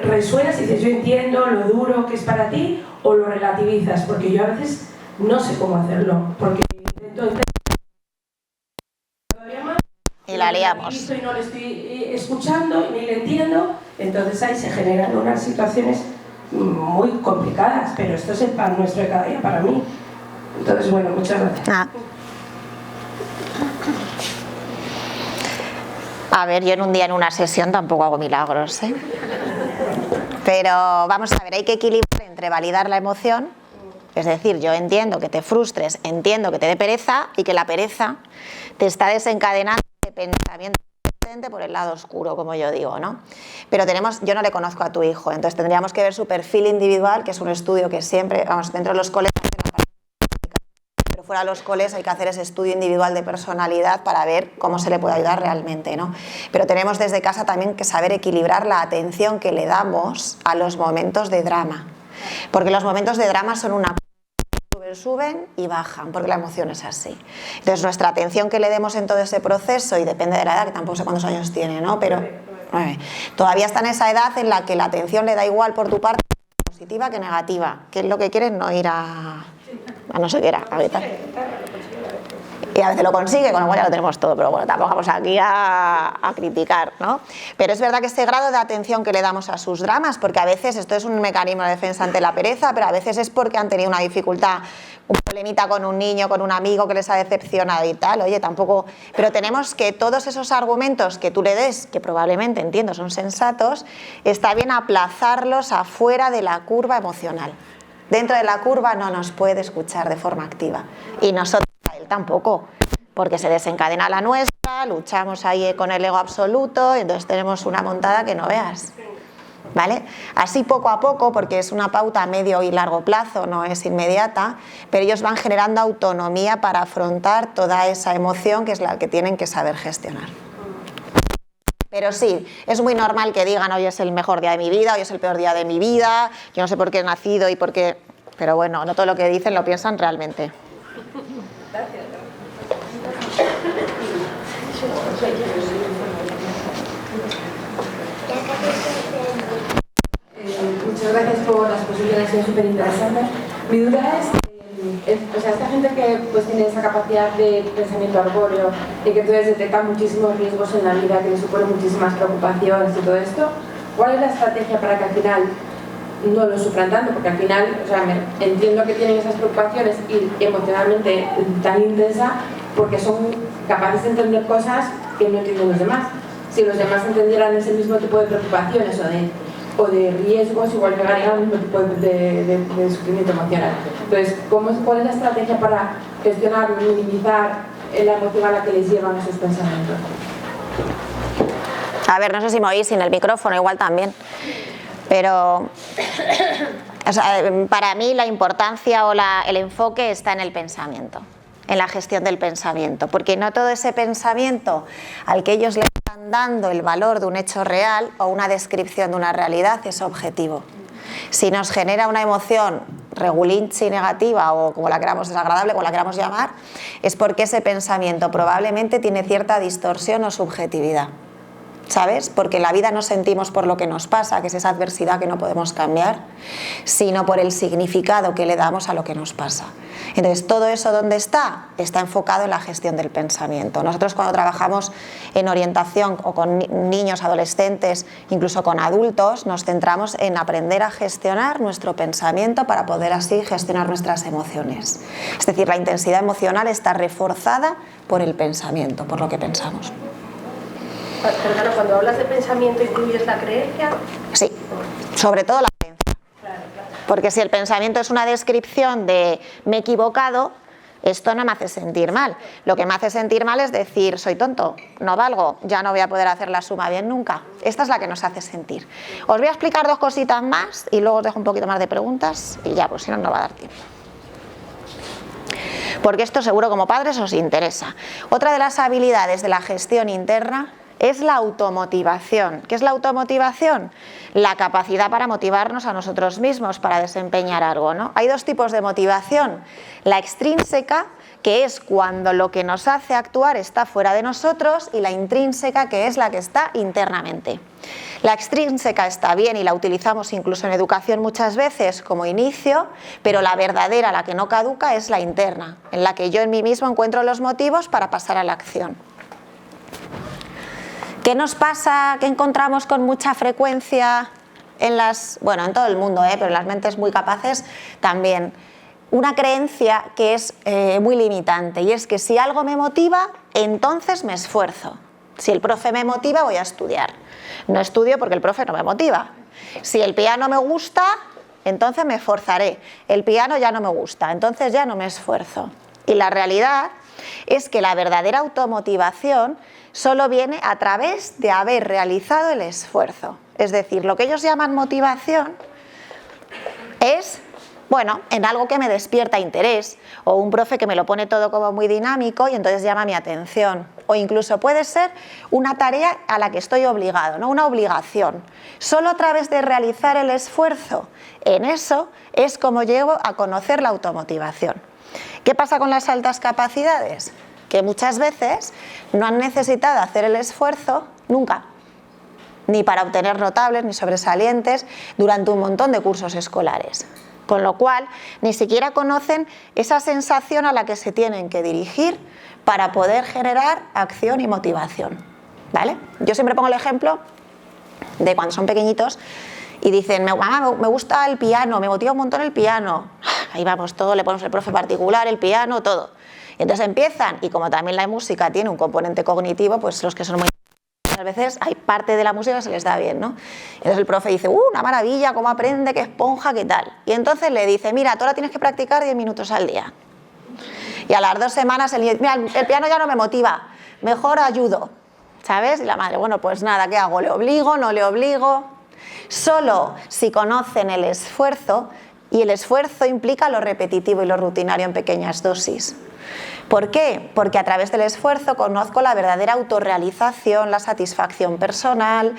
¿Resuenas y dices, yo entiendo lo duro que es para ti, o lo relativizas? Porque yo a veces no sé cómo hacerlo, porque intento y la liamos. Y no le estoy escuchando ni le entiendo, entonces ahí se generan unas situaciones muy complicadas, pero esto es el pan nuestro de cada día para mí. Entonces, bueno, muchas gracias. A ver, yo en un día en una sesión tampoco hago milagros, ¿eh? Pero vamos a ver, hay que equilibrar entre validar la emoción, es decir, yo entiendo que te frustres, entiendo que te dé pereza y que la pereza te está desencadenando de pensamiento por el lado oscuro, como yo digo, ¿no? Pero yo no le conozco a tu hijo, entonces tendríamos que ver su perfil individual, que es un estudio que siempre, vamos, dentro de los colegios, pero fuera de los colegios hay que hacer ese estudio individual de personalidad para ver cómo se le puede ayudar realmente, ¿no? Pero tenemos desde casa también que saber equilibrar la atención que le damos a los momentos de drama, porque los momentos de drama son suben y bajan, porque la emoción es así. Entonces nuestra atención que le demos en todo ese proceso, y depende de la edad, que tampoco sé cuántos años tiene, ¿no? Pero 9. Todavía está en esa edad en la que la atención le da igual por tu parte positiva que negativa, que es lo que quieres, no ir a no sé qué era, a gritar. Y a veces lo consigue, con lo cual ya lo tenemos todo, pero bueno, tampoco vamos aquí a criticar, ¿no? Pero es verdad que este grado de atención que le damos a sus dramas, porque a veces esto es un mecanismo de defensa ante la pereza, pero a veces es porque han tenido una dificultad, un problemita con un niño, con un amigo que les ha decepcionado y tal, oye, tampoco... Pero tenemos que todos esos argumentos que tú le des, que probablemente, entiendo, son sensatos, está bien aplazarlos afuera de la curva emocional. Dentro de la curva no nos puede escuchar de forma activa. Y nosotros a él tampoco, porque se desencadena la nuestra, luchamos ahí con el ego absoluto, y entonces tenemos una montada que no veas. ¿Vale? Así poco a poco, porque es una pauta a medio y largo plazo, no es inmediata, pero ellos van generando autonomía para afrontar toda esa emoción que es la que tienen que saber gestionar. Pero sí, es muy normal que digan hoy es el mejor día de mi vida, hoy es el peor día de mi vida, yo no sé por qué he nacido y por qué... Pero bueno, no todo lo que dicen lo piensan realmente. Muchas gracias por las posibilidades, son súper interesantes. Mi duda es, o sea, esta gente que pues tiene esa capacidad de pensamiento arbóreo y que entonces detecta muchísimos riesgos en la vida, que le supone muchísimas preocupaciones y todo esto, ¿cuál es la estrategia para que al final no lo sufran tanto? Porque al final, o sea, entiendo que tienen esas preocupaciones y emocionalmente tan intensa porque son capaces de entender cosas que no entienden los demás. Si los demás entendieran ese mismo tipo de preocupaciones o de riesgos, igual llegarían al mismo tipo de sufrimiento emocional. Entonces, ¿cuál es la estrategia para gestionar, minimizar la emoción a la que les llevan esos pensamientos? A ver, no sé si me oís sin el micrófono, igual también. Pero, o sea, para mí la importancia o el enfoque está en el pensamiento, en la gestión del pensamiento, porque no todo ese pensamiento al que ellos le están dando el valor de un hecho real o una descripción de una realidad es objetivo. Si nos genera una emoción regulinchi negativa o como la queramos, desagradable, como la queramos llamar, es porque ese pensamiento probablemente tiene cierta distorsión o subjetividad. ¿sabes? Porque en la vida no sentimos por lo que nos pasa, que es esa adversidad que no podemos cambiar, sino por el significado que le damos a lo que nos pasa. Entonces, todo eso, ¿dónde está? Está enfocado en la gestión del pensamiento. Nosotros cuando trabajamos en orientación o con niños, adolescentes, incluso con adultos, nos centramos en aprender a gestionar nuestro pensamiento para poder así gestionar nuestras emociones. Es decir, la intensidad emocional está reforzada por el pensamiento, por lo que pensamos. Perdona, cuando hablas de pensamiento, ¿incluyes la creencia? Sí, sobre todo la creencia. Claro. Porque si el pensamiento es una descripción de me he equivocado, esto no me hace sentir mal. Lo que me hace sentir mal es decir, soy tonto, no valgo, ya no voy a poder hacer la suma bien nunca. Esta es la que nos hace sentir. Os voy a explicar 2 cositas más y luego os dejo un poquito más de preguntas y ya, pues si no, no va a dar tiempo. Porque esto seguro como padres os interesa. Otra de las habilidades de la gestión interna es la automotivación. ¿Qué es la automotivación? La capacidad para motivarnos a nosotros mismos para desempeñar algo, ¿no? Hay 2 tipos de motivación. La extrínseca, que es cuando lo que nos hace actuar está fuera de nosotros, y la intrínseca, que es la que está internamente. La extrínseca está bien y la utilizamos incluso en educación muchas veces como inicio, pero la verdadera, la que no caduca, es la interna, en la que yo en mí mismo encuentro los motivos para pasar a la acción. ¿Qué nos pasa, que encontramos con mucha frecuencia en en todo el mundo, pero en las mentes muy capaces también? Una creencia que es muy limitante, y es que si algo me motiva, entonces me esfuerzo. Si el profe me motiva, voy a estudiar. No estudio porque el profe no me motiva. Si el piano me gusta, entonces me esforzaré. El piano ya no me gusta, entonces ya no me esfuerzo. Y la realidad es que la verdadera automotivación solo viene a través de haber realizado el esfuerzo. Es decir, lo que ellos llaman motivación es, en algo que me despierta interés, o un profe que me lo pone todo como muy dinámico y entonces llama mi atención. O incluso puede ser una tarea a la que estoy obligado, ¿no? Una obligación. Solo a través de realizar el esfuerzo en eso es como llego a conocer la automotivación. ¿Qué pasa con las altas capacidades? Que muchas veces no han necesitado hacer el esfuerzo nunca, ni para obtener notables ni sobresalientes durante un montón de cursos escolares. Con lo cual, ni siquiera conocen esa sensación a la que se tienen que dirigir para poder generar acción y motivación, ¿vale? Yo siempre pongo el ejemplo de cuando son pequeñitos y dicen, mamá, me gusta el piano, me motiva un montón el piano. Ahí vamos, todo, le ponemos el profe particular, el piano, todo. Y entonces empiezan, y como también la música tiene un componente cognitivo, pues los que son muy... A veces hay parte de la música que se les da bien, ¿no? Entonces el profe dice, una maravilla, cómo aprende, qué esponja, qué tal. Y entonces le dice, mira, tú ahora tienes que practicar 10 minutos al día. Y a las 2 semanas él dice, mira, el piano ya no me motiva, mejor ayudo, ¿sabes? Y la madre, bueno, pues nada, ¿qué hago? ¿Le obligo? ¿No le obligo? Solo si conocen el esfuerzo, y el esfuerzo implica lo repetitivo y lo rutinario en pequeñas dosis. ¿Por qué? Porque a través del esfuerzo conozco la verdadera autorrealización, la satisfacción personal,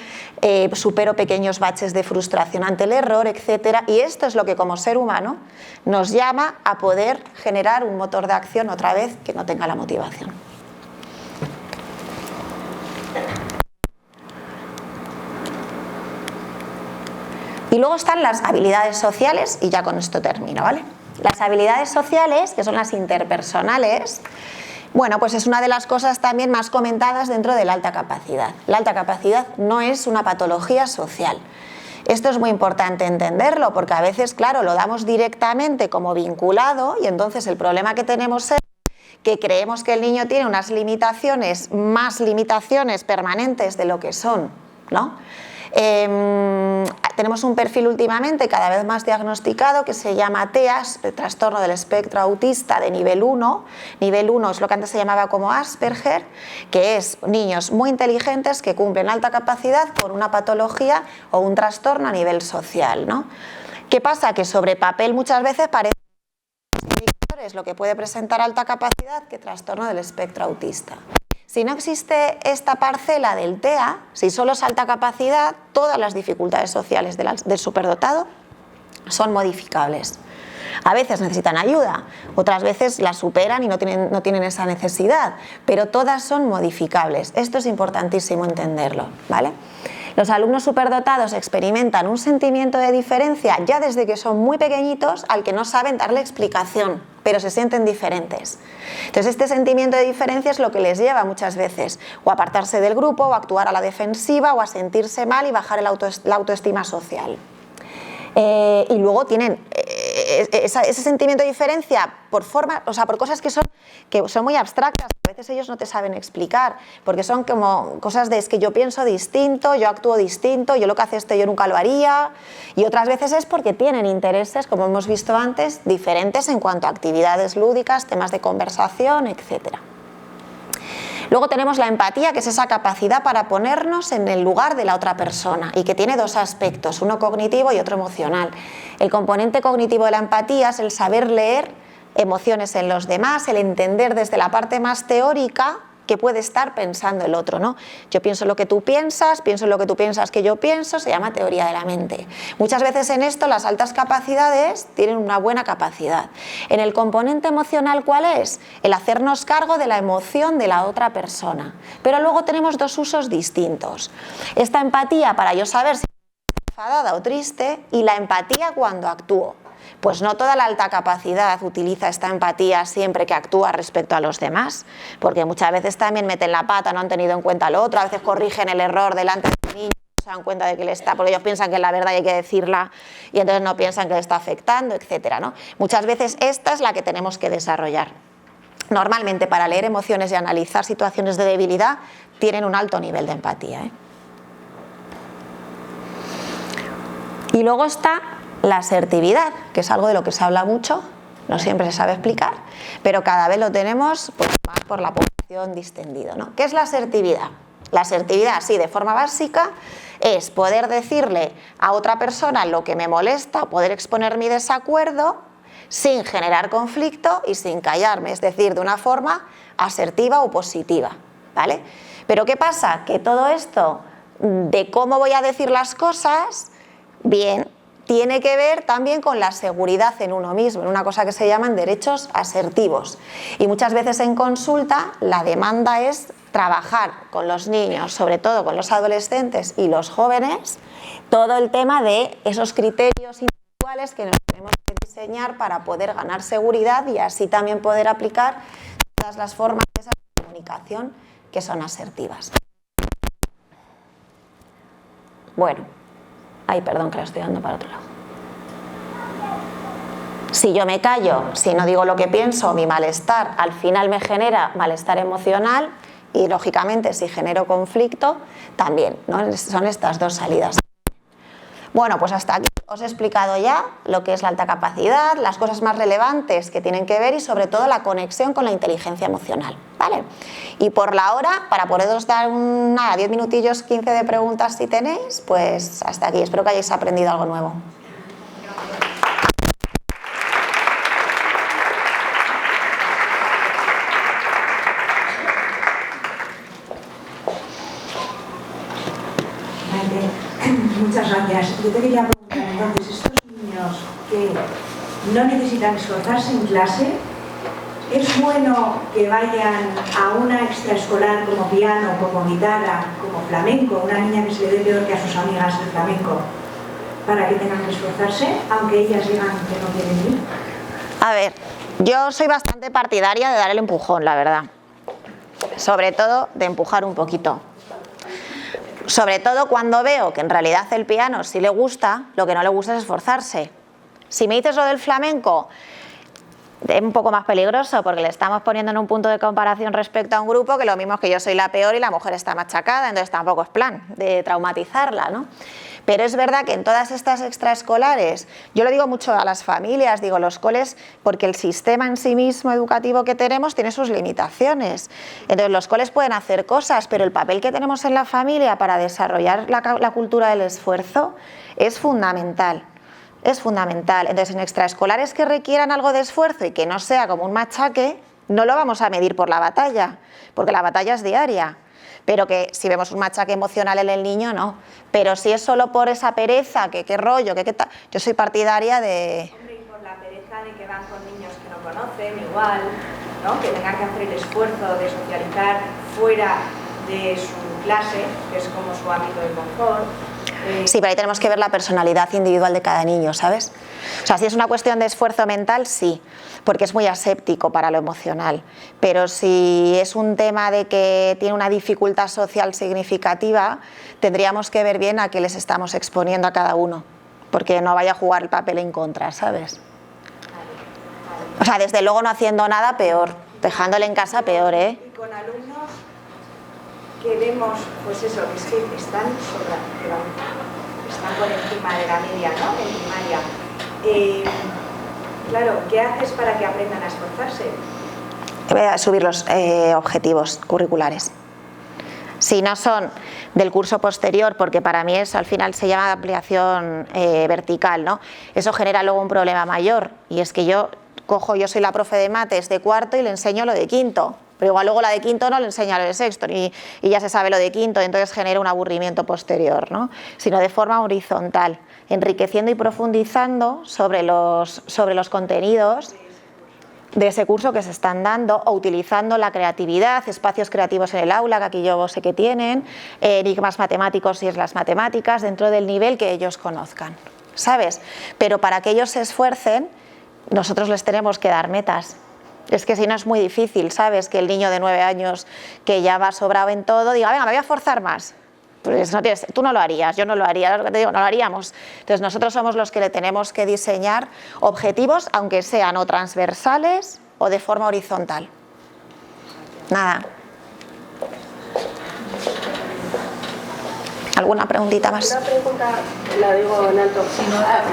supero pequeños baches de frustración ante el error, etc. Y esto es lo que como ser humano nos llama a poder generar un motor de acción otra vez que no tenga la motivación. Y luego están las habilidades sociales, y ya con esto termino, ¿vale? Las habilidades sociales, que son las interpersonales, pues es una de las cosas también más comentadas dentro de la alta capacidad. La alta capacidad no es una patología social. Esto es muy importante entenderlo, porque a veces, claro, lo damos directamente como vinculado, y entonces el problema que tenemos es que creemos que el niño tiene unas limitaciones, más limitaciones permanentes de lo que son, ¿no? Tenemos un perfil últimamente cada vez más diagnosticado que se llama TEAS, el trastorno del espectro autista de nivel 1. Nivel 1 es lo que antes se llamaba como Asperger, que es niños muy inteligentes que cumplen alta capacidad con una patología o un trastorno a nivel social, ¿no? ¿Qué pasa? Que sobre papel muchas veces parece lo que puede presentar alta capacidad que trastorno del espectro autista. Si no existe esta parcela del TEA, si solo es alta capacidad, todas las dificultades sociales del superdotado son modificables. A veces necesitan ayuda, otras veces la superan y no tienen esa necesidad, pero todas son modificables. Esto es importantísimo entenderlo, ¿vale? Los alumnos superdotados experimentan un sentimiento de diferencia ya desde que son muy pequeñitos al que no saben darle explicación, pero se sienten diferentes. Entonces este sentimiento de diferencia es lo que les lleva muchas veces o a apartarse del grupo, o a actuar a la defensiva, o a sentirse mal y bajar la autoestima social. Y luego tienen ese sentimiento de diferencia por forma, o sea, por cosas que son muy abstractas, a veces ellos no te saben explicar, porque son como cosas de es que yo pienso distinto, yo actúo distinto, yo lo que hace esto yo nunca lo haría, y otras veces es porque tienen intereses, como hemos visto antes, diferentes en cuanto a actividades lúdicas, temas de conversación, etc. Luego tenemos la empatía, que es esa capacidad para ponernos en el lugar de la otra persona y que tiene dos aspectos, uno cognitivo y otro emocional. El componente cognitivo de la empatía es el saber leer emociones en los demás, el entender desde la parte más teórica que puede estar pensando el otro, ¿no? Yo pienso lo que tú piensas, pienso lo que tú piensas que yo pienso, se llama teoría de la mente. Muchas veces en esto las altas capacidades tienen una buena capacidad. En el componente emocional, ¿cuál es? El hacernos cargo de la emoción de la otra persona. Pero luego tenemos dos usos distintos. Esta empatía para yo saber si estoy enfadada o triste, y la empatía cuando actúo. Pues no toda la alta capacidad utiliza esta empatía siempre que actúa respecto a los demás, porque muchas veces también meten la pata, no han tenido en cuenta lo otro, a veces corrigen el error delante del niño, no se dan cuenta de que le está, porque ellos piensan que es la verdad y hay que decirla, y entonces no piensan que le está afectando, etcétera, ¿no? Muchas veces esta es la que tenemos que desarrollar. Normalmente para leer emociones y analizar situaciones de debilidad tienen un alto nivel de empatía, ¿eh? Y luego está la asertividad, que es algo de lo que se habla mucho, no siempre se sabe explicar, pero cada vez lo tenemos pues, más por la población distendida, ¿no? ¿Qué es la asertividad? La asertividad, sí, de forma básica, es poder decirle a otra persona lo que me molesta o poder exponer mi desacuerdo sin generar conflicto y sin callarme, es decir, de una forma asertiva o positiva, ¿vale? Pero ¿qué pasa? Que todo esto de cómo voy a decir las cosas, bien, tiene que ver también con la seguridad en uno mismo, en una cosa que se llaman derechos asertivos. Y muchas veces en consulta la demanda es trabajar con los niños, sobre todo con los adolescentes y los jóvenes, todo el tema de esos criterios individuales que nos tenemos que diseñar para poder ganar seguridad y así también poder aplicar todas las formas de esa comunicación que son asertivas. Bueno. Ay, perdón, que la estoy dando para otro lado. Si yo me callo, si no digo lo que pienso, mi malestar al final me genera malestar emocional y, lógicamente, si genero conflicto, también, ¿no? Son estas dos salidas. Bueno, pues hasta aquí os he explicado ya lo que es la alta capacidad, las cosas más relevantes que tienen que ver y sobre todo la conexión con la inteligencia emocional, ¿vale? Y por la hora, para poderos dar 10 minutillos, 15 de preguntas si tenéis, pues hasta aquí. Espero que hayáis aprendido algo nuevo. Muchas gracias. Yo te quería preguntar, entonces, estos niños que no necesitan esforzarse en clase, ¿es bueno que vayan a una extraescolar como piano, como guitarra, como flamenco, una niña que se le dé peor que a sus amigas de flamenco, para que tengan que esforzarse, aunque ellas digan que no quieren ir? A ver, yo soy bastante partidaria de dar el empujón, la verdad. Sobre todo de empujar un poquito. Sobre todo cuando veo que en realidad el piano sí le gusta, lo que no le gusta es esforzarse. Si me dices lo del flamenco, es un poco más peligroso porque le estamos poniendo en un punto de comparación respecto a un grupo que lo mismo es que yo soy la peor y la mujer está machacada, entonces tampoco es plan de traumatizarla, ¿no? Pero es verdad que en todas estas extraescolares, yo lo digo mucho a las familias, digo los coles, porque el sistema en sí mismo educativo que tenemos tiene sus limitaciones. Entonces los coles pueden hacer cosas, pero el papel que tenemos en la familia para desarrollar la cultura del esfuerzo es fundamental. Es fundamental. Entonces en extraescolares que requieran algo de esfuerzo y que no sea como un machaque, no lo vamos a medir por la batalla, porque la batalla es diaria. pero que si vemos un machaque emocional en el niño, no. Pero si es solo por esa pereza, que qué rollo, que qué tal, yo soy partidaria de... Hombre, y por la pereza de que van con niños que no conocen, igual, ¿no? Que tengan que hacer el esfuerzo de socializar fuera de su clase, que es como su ámbito de confort. Sí, pero ahí tenemos que ver la personalidad individual de cada niño, ¿sabes? O sea, si es una cuestión de esfuerzo mental, sí, porque es muy aséptico para lo emocional. Pero si es un tema de que tiene una dificultad social significativa, tendríamos que ver bien a qué les estamos exponiendo a cada uno, porque no vaya a jugar el papel en contra, ¿sabes? O sea, desde luego no haciendo nada, peor. Dejándole en casa, peor, ¿eh? Y con alumnos que vemos, pues eso, que es que están por encima de la media, ¿no? En primaria. Claro, ¿qué haces para que aprendan a esforzarse? Voy a subir los objetivos curriculares. Si no son del curso posterior, porque para mí eso al final se llama ampliación vertical, ¿no? Eso genera luego un problema mayor, y es que yo soy la profe de mates de cuarto y le enseño lo de quinto. Pero igual luego la de quinto no le enseña lo de sexto y ya se sabe lo de quinto, entonces genera un aburrimiento posterior, ¿no? Sino de forma horizontal, enriqueciendo y profundizando sobre los contenidos de ese curso que se están dando, o utilizando la creatividad, espacios creativos en el aula, que aquí yo sé que tienen, enigmas matemáticos si es las matemáticas, dentro del nivel que ellos conozcan, ¿sabes? Pero para que ellos se esfuercen, nosotros les tenemos que dar metas. Es que si no es muy difícil, ¿sabes? Que el niño de 9 años que ya va sobrado en todo diga, venga, me voy a forzar más. Pues tú no lo harías, yo no lo haría, lo que te digo, no lo haríamos. Entonces nosotros somos los que le tenemos que diseñar objetivos, aunque sean o transversales o de forma horizontal. Nada. ¿Alguna preguntita más? Una pregunta, la digo en alto.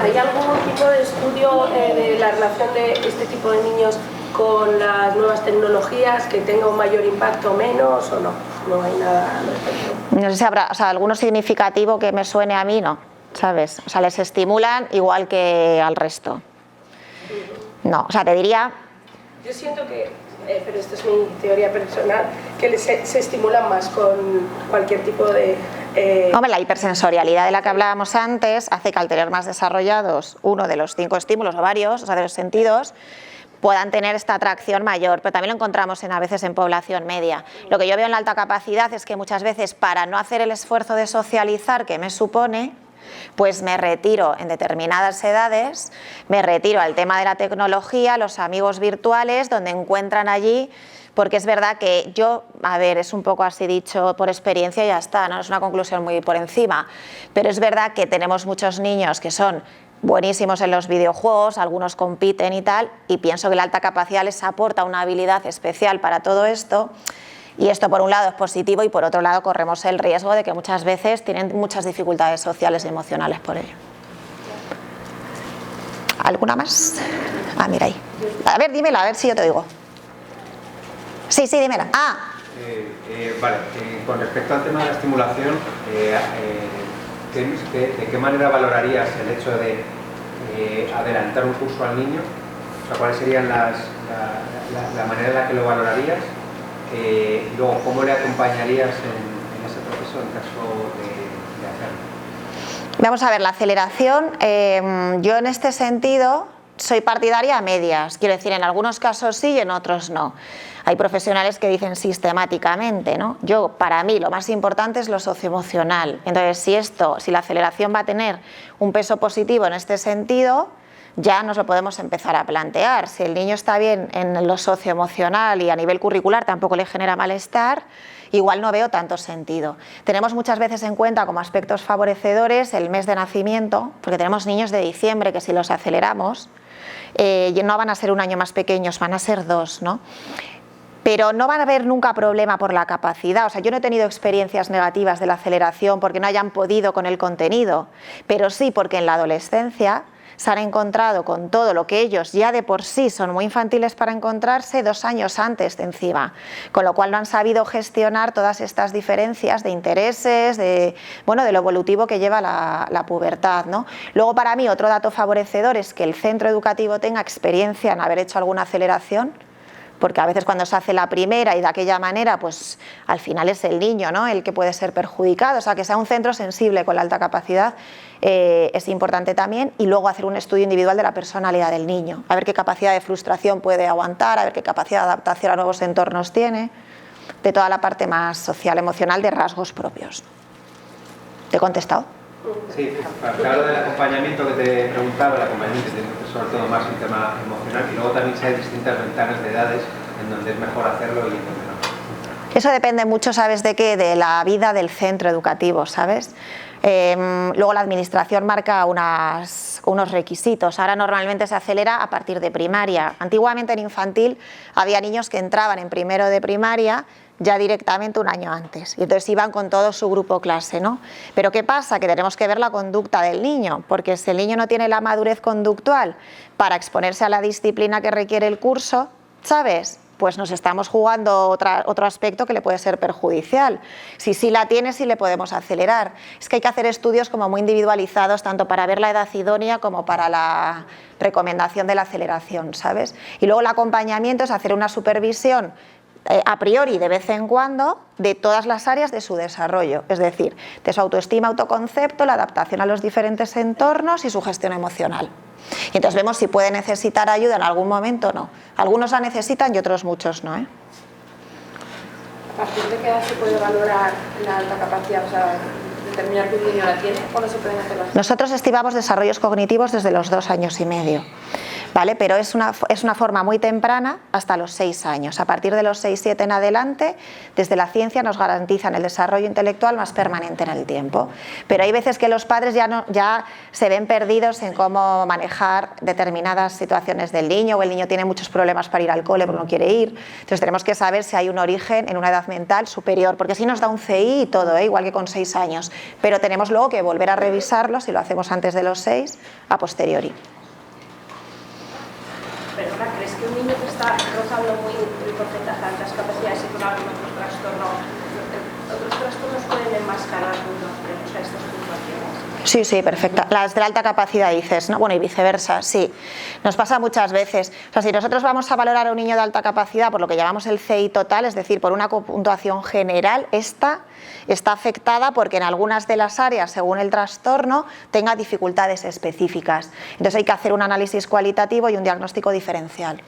¿Hay algún tipo de estudio de la relación de este tipo de niños con las nuevas tecnologías que tenga un mayor impacto o menos, o no? No hay nada al respecto. No sé si habrá, o sea, alguno significativo que me suene a mí, no, ¿sabes? O sea, les estimulan igual que al resto. No, o sea, te diría... Yo siento que, pero esto es mi teoría personal, que se estimulan más con cualquier tipo de... Hombre, la hipersensorialidad de la que hablábamos antes hace que al tener más desarrollados uno de los 5 estímulos o varios, o sea, de los sentidos, puedan tener esta atracción mayor, pero también lo encontramos a veces en población media. Lo que yo veo en la alta capacidad es que muchas veces, para no hacer el esfuerzo de socializar que me supone, pues me retiro en determinadas edades, me retiro al tema de la tecnología, los amigos virtuales, donde encuentran allí, porque es verdad que yo, a ver, es un poco así dicho por experiencia y ya está, no es una conclusión muy por encima, pero es verdad que tenemos muchos niños que son buenísimos en los videojuegos, algunos compiten y tal, y pienso que la alta capacidad les aporta una habilidad especial para todo esto, y esto por un lado es positivo y por otro lado corremos el riesgo de que muchas veces tienen muchas dificultades sociales y emocionales por ello. ¿Alguna más? Ah, mira ahí. A ver, dímela, a ver si yo te oigo. Sí, dímela. Vale, con respecto al tema de la estimulación, ¿de qué manera valorarías el hecho de adelantar un curso al niño? O sea, ¿cuáles serían la manera en la que lo valorarías? Y luego, ¿cómo le acompañarías en ese proceso en caso de hacerlo? Vamos a ver, la aceleración, yo en este sentido soy partidaria a medias, quiero decir, en algunos casos sí y en otros no. Hay profesionales que dicen sistemáticamente, ¿no? Para mí, lo más importante es lo socioemocional. Entonces, si la aceleración va a tener un peso positivo en este sentido, ya nos lo podemos empezar a plantear. Si el niño está bien en lo socioemocional y a nivel curricular tampoco le genera malestar, igual no veo tanto sentido. Tenemos muchas veces en cuenta como aspectos favorecedores el mes de nacimiento, porque tenemos niños de diciembre que si los aceleramos, no van a ser un año más pequeños, van a ser 2, ¿no? Pero no van a haber nunca problema por la capacidad. O sea, yo no he tenido experiencias negativas de la aceleración porque no hayan podido con el contenido, pero sí porque en la adolescencia se han encontrado con todo lo que ellos ya de por sí son muy infantiles para encontrarse 2 años antes de encima, con lo cual no han sabido gestionar todas estas diferencias de intereses, de lo evolutivo que lleva la pubertad, ¿no? Luego, para mí, otro dato favorecedor es que el centro educativo tenga experiencia en haber hecho alguna aceleración, porque a veces cuando se hace la primera y de aquella manera, pues al final es el niño, ¿no?, el que puede ser perjudicado. O sea, que sea un centro sensible con la alta capacidad es importante también, y luego hacer un estudio individual de la personalidad del niño, a ver qué capacidad de frustración puede aguantar, a ver qué capacidad de adaptación a nuevos entornos tiene, de toda la parte más social, emocional, de rasgos propios. ¿Te he contestado? Sí, claro, del acompañamiento que te preguntaba, el acompañamiento tiene sobre todo más un tema emocional, y luego también si hay distintas ventanas de edades en donde es mejor hacerlo y en donde no. Eso depende mucho, ¿sabes de qué? De la vida del centro educativo, ¿sabes? Luego la administración marca unos requisitos. Ahora normalmente se acelera a partir de primaria. Antiguamente en infantil había niños que entraban en primero de primaria ya directamente un año antes, y entonces iban con todo su grupo clase, ¿no? Pero ¿qué pasa? Que tenemos que ver la conducta del niño, porque si el niño no tiene la madurez conductual para exponerse a la disciplina que requiere el curso, ¿sabes?, pues nos estamos jugando otro aspecto que le puede ser perjudicial. Si sí la tiene, sí le podemos acelerar. Es que hay que hacer estudios como muy individualizados, tanto para ver la edad idónea como para la recomendación de la aceleración, ¿sabes? Y luego el acompañamiento es hacer una supervisión a priori de vez en cuando de todas las áreas de su desarrollo, es decir, de su autoestima, autoconcepto, la adaptación a los diferentes entornos y su gestión emocional. Y entonces vemos si puede necesitar ayuda en algún momento o no. Algunos la necesitan y otros muchos no, ¿eh? ¿A partir de qué edad se puede valorar la alta capacidad? O sea, determinar que un niño la tiene, o no se pueden hacer las... Nosotros estimamos desarrollos cognitivos desde los 2 años y medio. ¿Vale? Pero es una forma muy temprana hasta los 6 años. A partir de los 6-7 en adelante, desde la ciencia nos garantizan el desarrollo intelectual más permanente en el tiempo. Pero hay veces que los padres ya se ven perdidos en cómo manejar determinadas situaciones del niño, o el niño tiene muchos problemas para ir al cole pero no quiere ir. Entonces tenemos que saber si hay un origen en una edad mental superior, porque si nos da un CI y todo, igual que con 6 años. Pero tenemos luego que volver a revisarlo, si lo hacemos antes de los 6, a posteriori. Perdona, ¿crees que un niño que está rozando muy el porcentaje de altas capacidades y con algún otro trastorno, otros trastornos pueden enmascarar estas puntuaciones? Sí, sí, perfecta. Las de la alta capacidad dices, ¿no? Bueno, y viceversa, sí. Nos pasa muchas veces. O sea, si nosotros vamos a valorar a un niño de alta capacidad por lo que llamamos el CI total, es decir, por una puntuación general, esta está afectada porque en algunas de las áreas, según el trastorno, tenga dificultades específicas. Entonces hay que hacer un análisis cualitativo y un diagnóstico diferencial,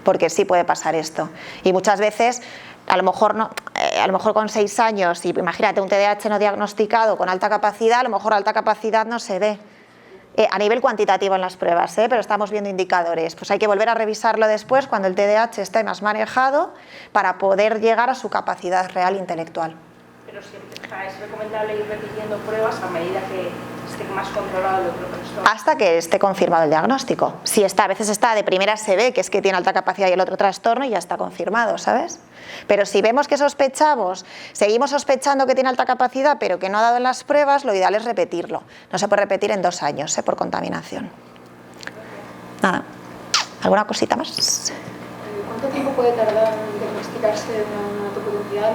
porque sí puede pasar esto. Y muchas veces, a lo mejor con 6 años, y imagínate un TDAH no diagnosticado con alta capacidad, a lo mejor alta capacidad no se ve a nivel cuantitativo en las pruebas, pero estamos viendo indicadores. Pues hay que volver a revisarlo después cuando el TDAH esté más manejado para poder llegar a su capacidad real intelectual. Pero siempre es recomendable ir repitiendo pruebas a medida que esté más controlado el otro trastorno. Hasta que esté confirmado el diagnóstico. Si está, a veces está de primera se ve que es que tiene alta capacidad y el otro trastorno y ya está confirmado, ¿sabes? Pero si vemos que sospechamos, seguimos sospechando que tiene alta capacidad pero que no ha dado en las pruebas, lo ideal es repetirlo. No se puede repetir en 2 años, por contaminación. Nada. ¿Alguna cosita más? ¿Cuánto tiempo puede tardar en diagnosticarse una autopotencial?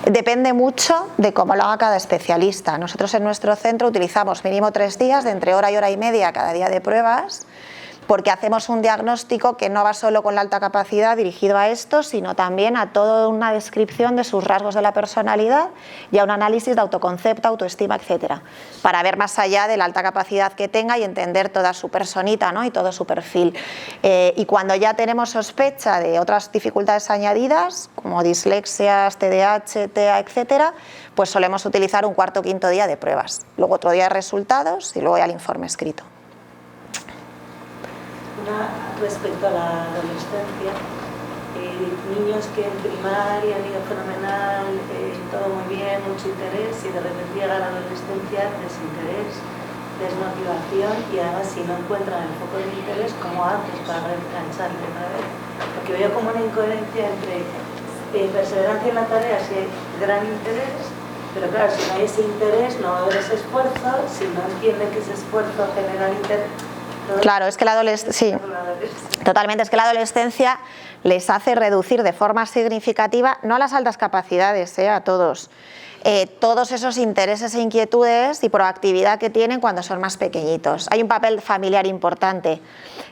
Depende mucho de cómo lo haga cada especialista. Nosotros en nuestro centro utilizamos mínimo 3 días, de entre hora y hora y media cada día de pruebas, porque hacemos un diagnóstico que no va solo con la alta capacidad dirigido a esto, sino también a toda una descripción de sus rasgos de la personalidad y a un análisis de autoconcepto, autoestima, etcétera, para ver más allá de la alta capacidad que tenga y entender toda su personita, ¿no? Y todo su perfil. Y cuando ya tenemos sospecha de otras dificultades añadidas, como dislexias, TDAH, TEA, etcétera, pues solemos utilizar un 4 o 5 día de pruebas, luego otro día de resultados y luego ya el informe escrito. Respecto a la adolescencia, niños que en primaria han ido fenomenal, todo muy bien, mucho interés, y de repente llega la adolescencia, desinterés, desmotivación, y además si no encuentran el foco de interés, ¿cómo haces para reengancharle otra vez? Porque veo como una incoherencia entre perseverancia en la tarea si hay gran interés, pero claro, si no hay ese interés, no va a haber ese esfuerzo, si no entienden que ese esfuerzo genera interés, Claro, es que la adolescencia, sí, totalmente, es que la adolescencia les hace reducir de forma significativa, no a las altas capacidades, a todos, todos esos intereses e inquietudes y proactividad que tienen cuando son más pequeñitos. Hay un papel familiar importante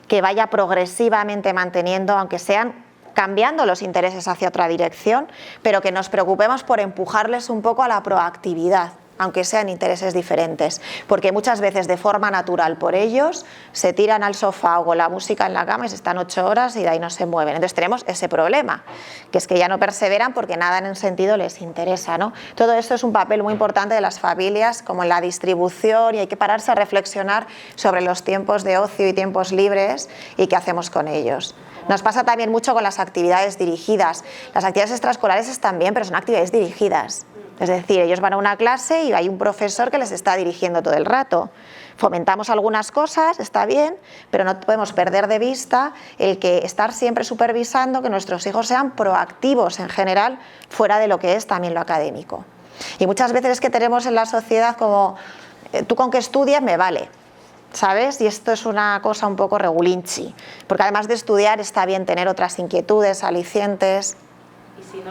que vaya progresivamente manteniendo, aunque sean cambiando los intereses hacia otra dirección, pero que nos preocupemos por empujarles un poco a la proactividad, aunque sean intereses diferentes, porque muchas veces de forma natural por ellos se tiran al sofá o con la música en la cama y se están 8 horas y de ahí no se mueven. Entonces tenemos ese problema, que es que ya no perseveran porque nada en un sentido les interesa, ¿no? Todo esto es un papel muy importante de las familias, como en la distribución, y hay que pararse a reflexionar sobre los tiempos de ocio y tiempos libres y qué hacemos con ellos. Nos pasa también mucho con las actividades dirigidas. Las actividades extraescolares están bien, pero son actividades dirigidas. Es decir, ellos van a una clase y hay un profesor que les está dirigiendo todo el rato. Fomentamos algunas cosas, está bien, pero no podemos perder de vista el que estar siempre supervisando que nuestros hijos sean proactivos en general, fuera de lo que es también lo académico. Y muchas veces es que tenemos en la sociedad como, tú con que estudies me vale, ¿sabes? Y esto es una cosa un poco regulinchi, porque además de estudiar está bien tener otras inquietudes, alicientes. Y si no,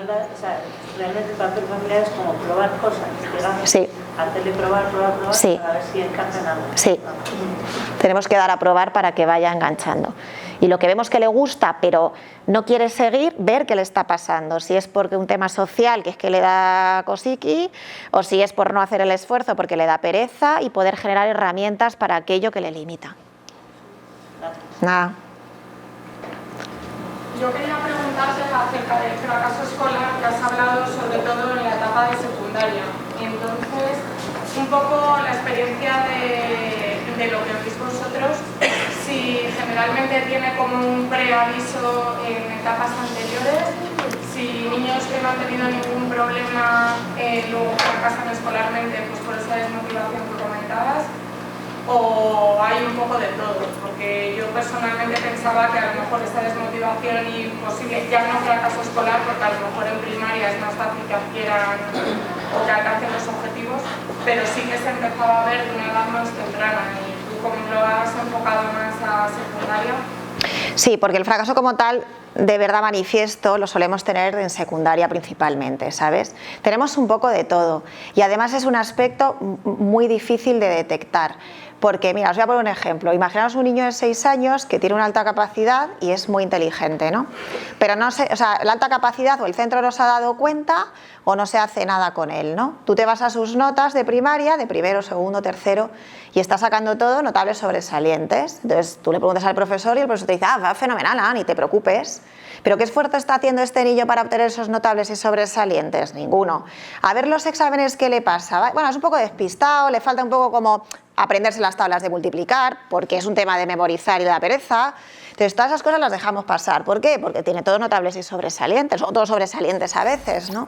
realmente el papel familiar es como probar cosas, digamos. Sí. Hacerle probar, sí. Para ver si encaja en algo. Sí. Tenemos que dar a probar para que vaya enganchando. Y lo que vemos que le gusta, pero no quiere seguir, ver qué le está pasando. Si es porque un tema social, que es que le da cosiqui, o si es por no hacer el esfuerzo porque le da pereza, y poder generar herramientas para aquello que le limita. Nada. Yo quería preguntarte acerca del fracaso escolar, que has hablado sobre todo en la etapa de secundaria. Y entonces, un poco la experiencia de lo que hacéis vosotros, si generalmente tiene como un preaviso en etapas anteriores, si niños que no han tenido ningún problema luego fracasan escolarmente pues por esa desmotivación que comentabas, o hay un poco de todo, porque yo personalmente pensaba que a lo mejor esa desmotivación y posible, ya no fracaso escolar, porque a lo mejor en primaria es más fácil que adquieran o que alcancen los objetivos, pero sí que se empezaba a ver de una edad más temprana. Y tú, como lo has enfocado más a secundaria. Sí, porque el fracaso como tal, de verdad manifiesto, lo solemos tener en secundaria principalmente, ¿sabes? Tenemos un poco de todo y además es un aspecto muy difícil de detectar. Porque, mira, os voy a poner un ejemplo. Imaginaos un niño de 6 años que tiene una alta capacidad y es muy inteligente, ¿no? Pero no sé, o sea, la alta capacidad o el centro no se ha dado cuenta o no se hace nada con él, ¿no? Tú te vas a sus notas de primaria, de primero, segundo, tercero, y está sacando todo notables sobresalientes. Entonces tú le preguntas al profesor y el profesor te dice, va fenomenal, ni te preocupes. ¿Pero qué esfuerzo está haciendo este niño para obtener esos notables y sobresalientes? Ninguno. A ver los exámenes, ¿qué le pasa? Bueno, es un poco despistado, le falta un poco como aprenderse las tablas de multiplicar, porque es un tema de memorizar y de la pereza. Entonces todas esas cosas las dejamos pasar. ¿Por qué? Porque tiene todos notables y sobresalientes, o todos sobresalientes a veces, ¿no?